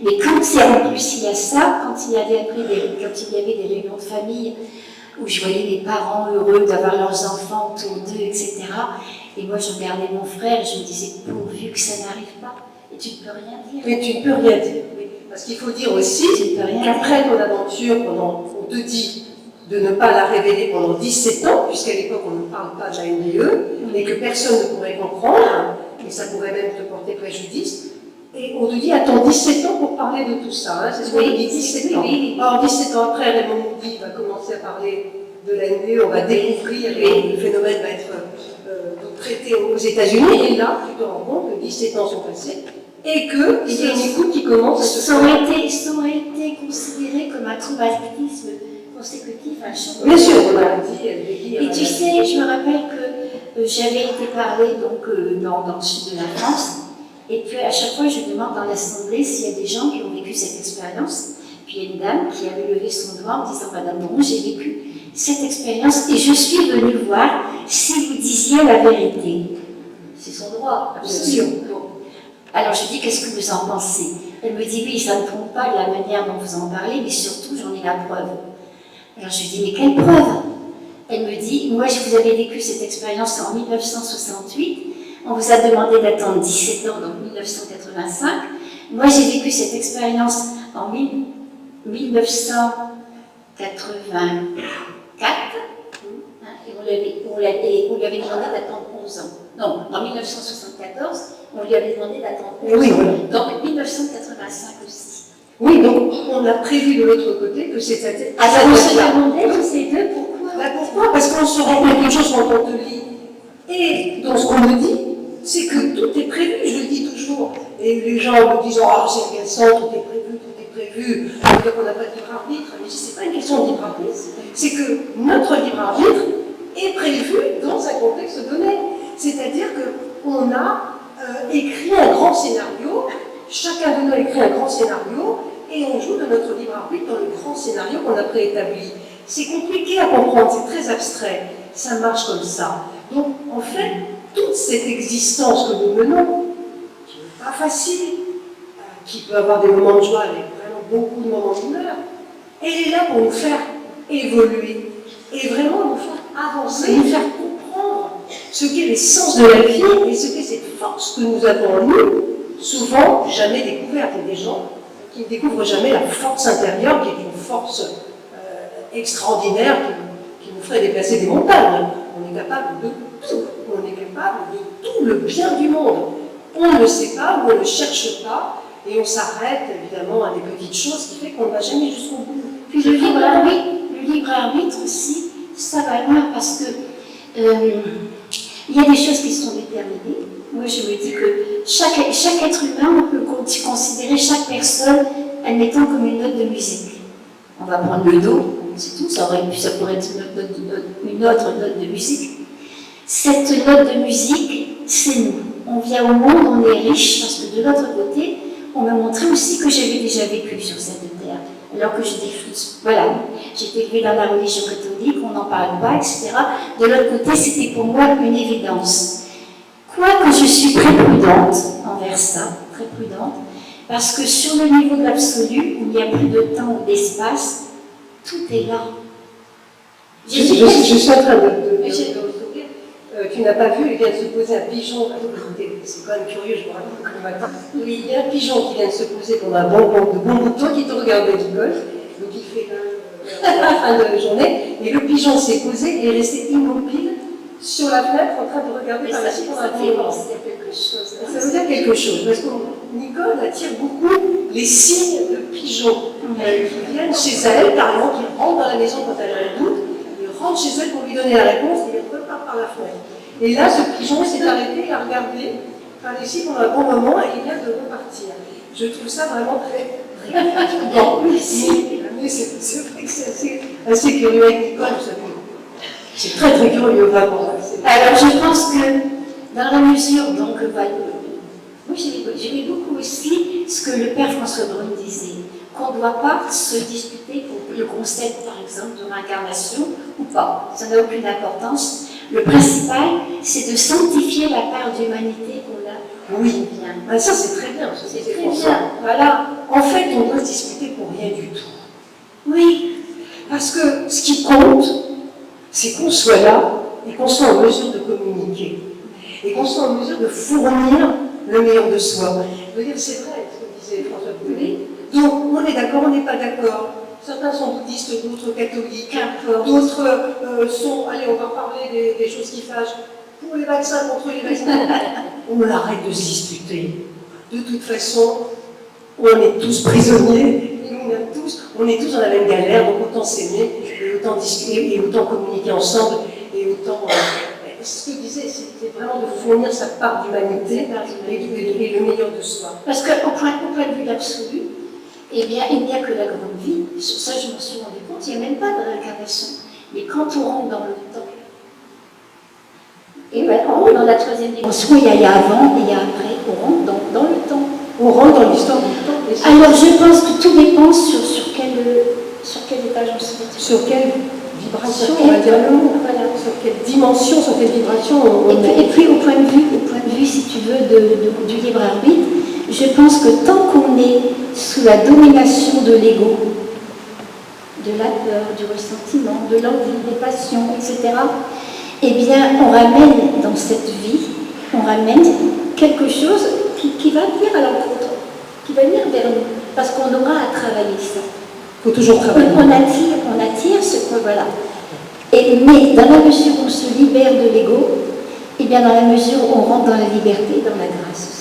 Mais quand c'est en plus, il y a ça, quand il y avait des réunions de famille, où je voyais les parents heureux d'avoir leurs enfants autour d'eux, etc. Et moi, je regardais mon frère et je me disais, pourvu que ça n'arrive pas. Et tu ne peux rien dire. Mais tu ne peux rien dire. Parce qu'il faut dire aussi qu'après ton aventure, on te dit de ne pas la révéler pendant 17 ans, puisqu'à l'époque, on ne parle pas de la NDE, et que personne ne pourrait comprendre, et ça pourrait même te porter préjudice. Et on te dit, attends 17 ans pour parler de tout ça. Hein, c'est ce qu'on dit, 17 ans. Alors, 17 ans après, Raymond Moody va commencer à parler de la NDE, on va découvrir, et le phénomène va être traité aux États-Unis, et là, tu te rends compte que 17 ans sont passés, et qu'il y a une écoute qui commence à se faire. Ça aurait été considéré comme un traumatisme consécutif à un choc. Bien sûr, on a dit, elle dit. Et tu sais, je me rappelle que j'avais été parler dans le sud de la France, et puis à chaque fois, je demande dans l'assemblée s'il y a des gens qui ont vécu cette expérience. Puis il y a une dame qui avait levé son doigt en disant, Madame Bron, j'ai vécu cette expérience et je suis venue voir si vous disiez la vérité. C'est son droit, Absolument. Bon. Alors je dis, qu'est-ce que vous en pensez? Elle me dit, oui, ça ne trompe pas de la manière dont vous en parlez, mais surtout, j'en ai la preuve. Alors je lui dis, mais quelle preuve? Elle me dit, moi, je vous avais vécu cette expérience en 1968. On vous a demandé d'attendre 17 ans, donc 1985. Moi, j'ai vécu cette expérience en 1984. Et on lui avait demandé d'attendre 11 ans. Non, en 1974, on lui avait demandé d'attendre 11 ans. Oui, voilà. Donc 1985 aussi. Oui, donc on a prévu de l'autre côté que c'était à Alors on se date-là. demandait tous ces deux pourquoi. Bah, pourquoi? Parce qu'on se rend compte d'une chose quand on te lit et dans ce qu'on me dit, c'est que tout est prévu, je le dis toujours. Et les gens me disent, oh c'est agaçant, tout est prévu, ça veut dire qu'on n'a pas de libre arbitre. Mais ce n'est pas une question de libre arbitre, c'est que notre libre arbitre est prévu dans un contexte donné. C'est-à-dire qu'on a écrit un grand scénario, chacun de nous a écrit un grand scénario, et on joue de notre libre arbitre dans le grand scénario qu'on a préétabli. C'est compliqué à comprendre, c'est très abstrait, ça marche comme ça. Donc, en fait, toute cette existence que nous menons, qui n'est pas facile, qui peut avoir des moments de joie avec vraiment beaucoup de moments de douleur, elle est là pour nous faire évoluer, et vraiment nous faire avancer, nous faire comprendre ce qu'est l'essence de la vie et ce qu'est cette force que nous avons en nous, souvent jamais découverte. Il y a des gens qui ne découvrent jamais la force intérieure, qui est une force extraordinaire qui nous ferait déplacer des montagnes. On est capable de tout, on est capable de tout le bien du monde. On ne le sait pas, ou on ne le cherche pas, et on s'arrête évidemment à des petites choses qui fait qu'on ne va jamais jusqu'au bout. Puis le libre arbitre aussi, ça va loin parce que il y a des choses qui sont déterminées. Moi, je me dis que chaque être humain, on peut considérer chaque personne, admettons, comme une note de musique. On va prendre le Do, c'est tout, ça pourrait être une autre note de musique. Cette note de musique, c'est nous. On vient au monde, on est riche, parce que de l'autre côté, on m'a montré aussi que j'avais déjà vécu sur cette terre. Alors que j'étais élevée dans la religion catholique, on n'en parle pas, etc. De l'autre côté, c'était pour moi une évidence. Quoique je suis très prudente envers ça, très prudente, parce que sur le niveau de l'absolu, où il n'y a plus de temps ou d'espace, tout est là. Je suis en train de tu n'as pas vu, il vient de se poser un pigeon. C'est quand même curieux, je me rappelle que le matin. Oui, il y a un pigeon qui vient de se poser pendant un bon bout de temps, qui te regardait du golf, donc il fait à la fin de la journée, et le pigeon s'est posé et est resté immobile sur la fenêtre en train de regarder par la suite pendant un bon moment. Ça veut dire quelque chose, parce que Nicole attire beaucoup les signes de pigeons qui viennent chez elle, par exemple, qui rentrent dans la maison quand elle a un doute, ils rentrent chez elle pour lui donner la réponse et ils repartent par la fenêtre. Et là, ce pigeon s'est arrêté, il a regardé par ici pendant un bon moment et il vient de repartir. Je trouve ça vraiment très bon. Mais c'est vrai que c'est assez curieux avec Nicole, vous savez. C'est très très curieux, vraiment. Alors je pense que dans la mesure, donc, moi j'aimais beaucoup aussi ce que le père François Brune disait, qu'on ne doit pas se disputer pour le concept, par exemple, de réincarnation ou pas. Ça n'a aucune importance. Le principal, c'est de sanctifier la part d'humanité qu'on a. Oui, bien. Ça c'est très bien. C'est très bien. Voilà. En fait, on doit se disputer pour rien du tout. Oui. Parce que ce qui compte, c'est qu'on soit là et qu'on soit en mesure de communiquer. Et qu'on soit en mesure de fournir le meilleur de soi. Je veux dire, c'est vrai ce que disait François Brûlé. Donc, on est d'accord, on n'est pas d'accord. Certains sont bouddhistes, d'autres catholiques, d'autres sont, allez, on va parler des choses qui fâchent, pour les vaccins, contre les vaccins. On arrête de se disputer. De toute façon, on est tous prisonniers, et on est tous dans la même galère, donc autant s'aimer, et autant discuter, et autant communiquer ensemble, et autant... ce que je disais, c'était vraiment de fournir sa part d'humanité et le meilleur de soi. Parce qu'au point de vue l'absolu, eh bien, il n'y a que la grande vie. Sur ça, je me suis rendu compte, il n'y a même pas de réincarnation. Mais quand on rentre dans le temps, et bien, on rentre dans la troisième dimension, il y a avant et il y a après, on rentre dans le temps. On rentre dans l'histoire du temps. Alors, je pense que tout dépend sur quel étage on se situe. Sur quelle vibration, on va dire le mot, voilà, sur quelle dimension. dimensions, sur quelle vibration on est. Et puis au point de vue, si tu veux, du libre arbitre, je pense que tant qu'on est sous la domination de l'ego, de la peur, du ressentiment, de l'envie, des passions, etc., eh bien, on ramène dans cette vie, on ramène quelque chose qui va venir à l'encontre, qui va venir vers nous, parce qu'on aura à travailler ça. Il faut toujours travailler. On attire ce que, voilà. Mais dans la mesure où on se libère de l'ego, et bien dans la mesure où on rentre dans la liberté, dans la grâce.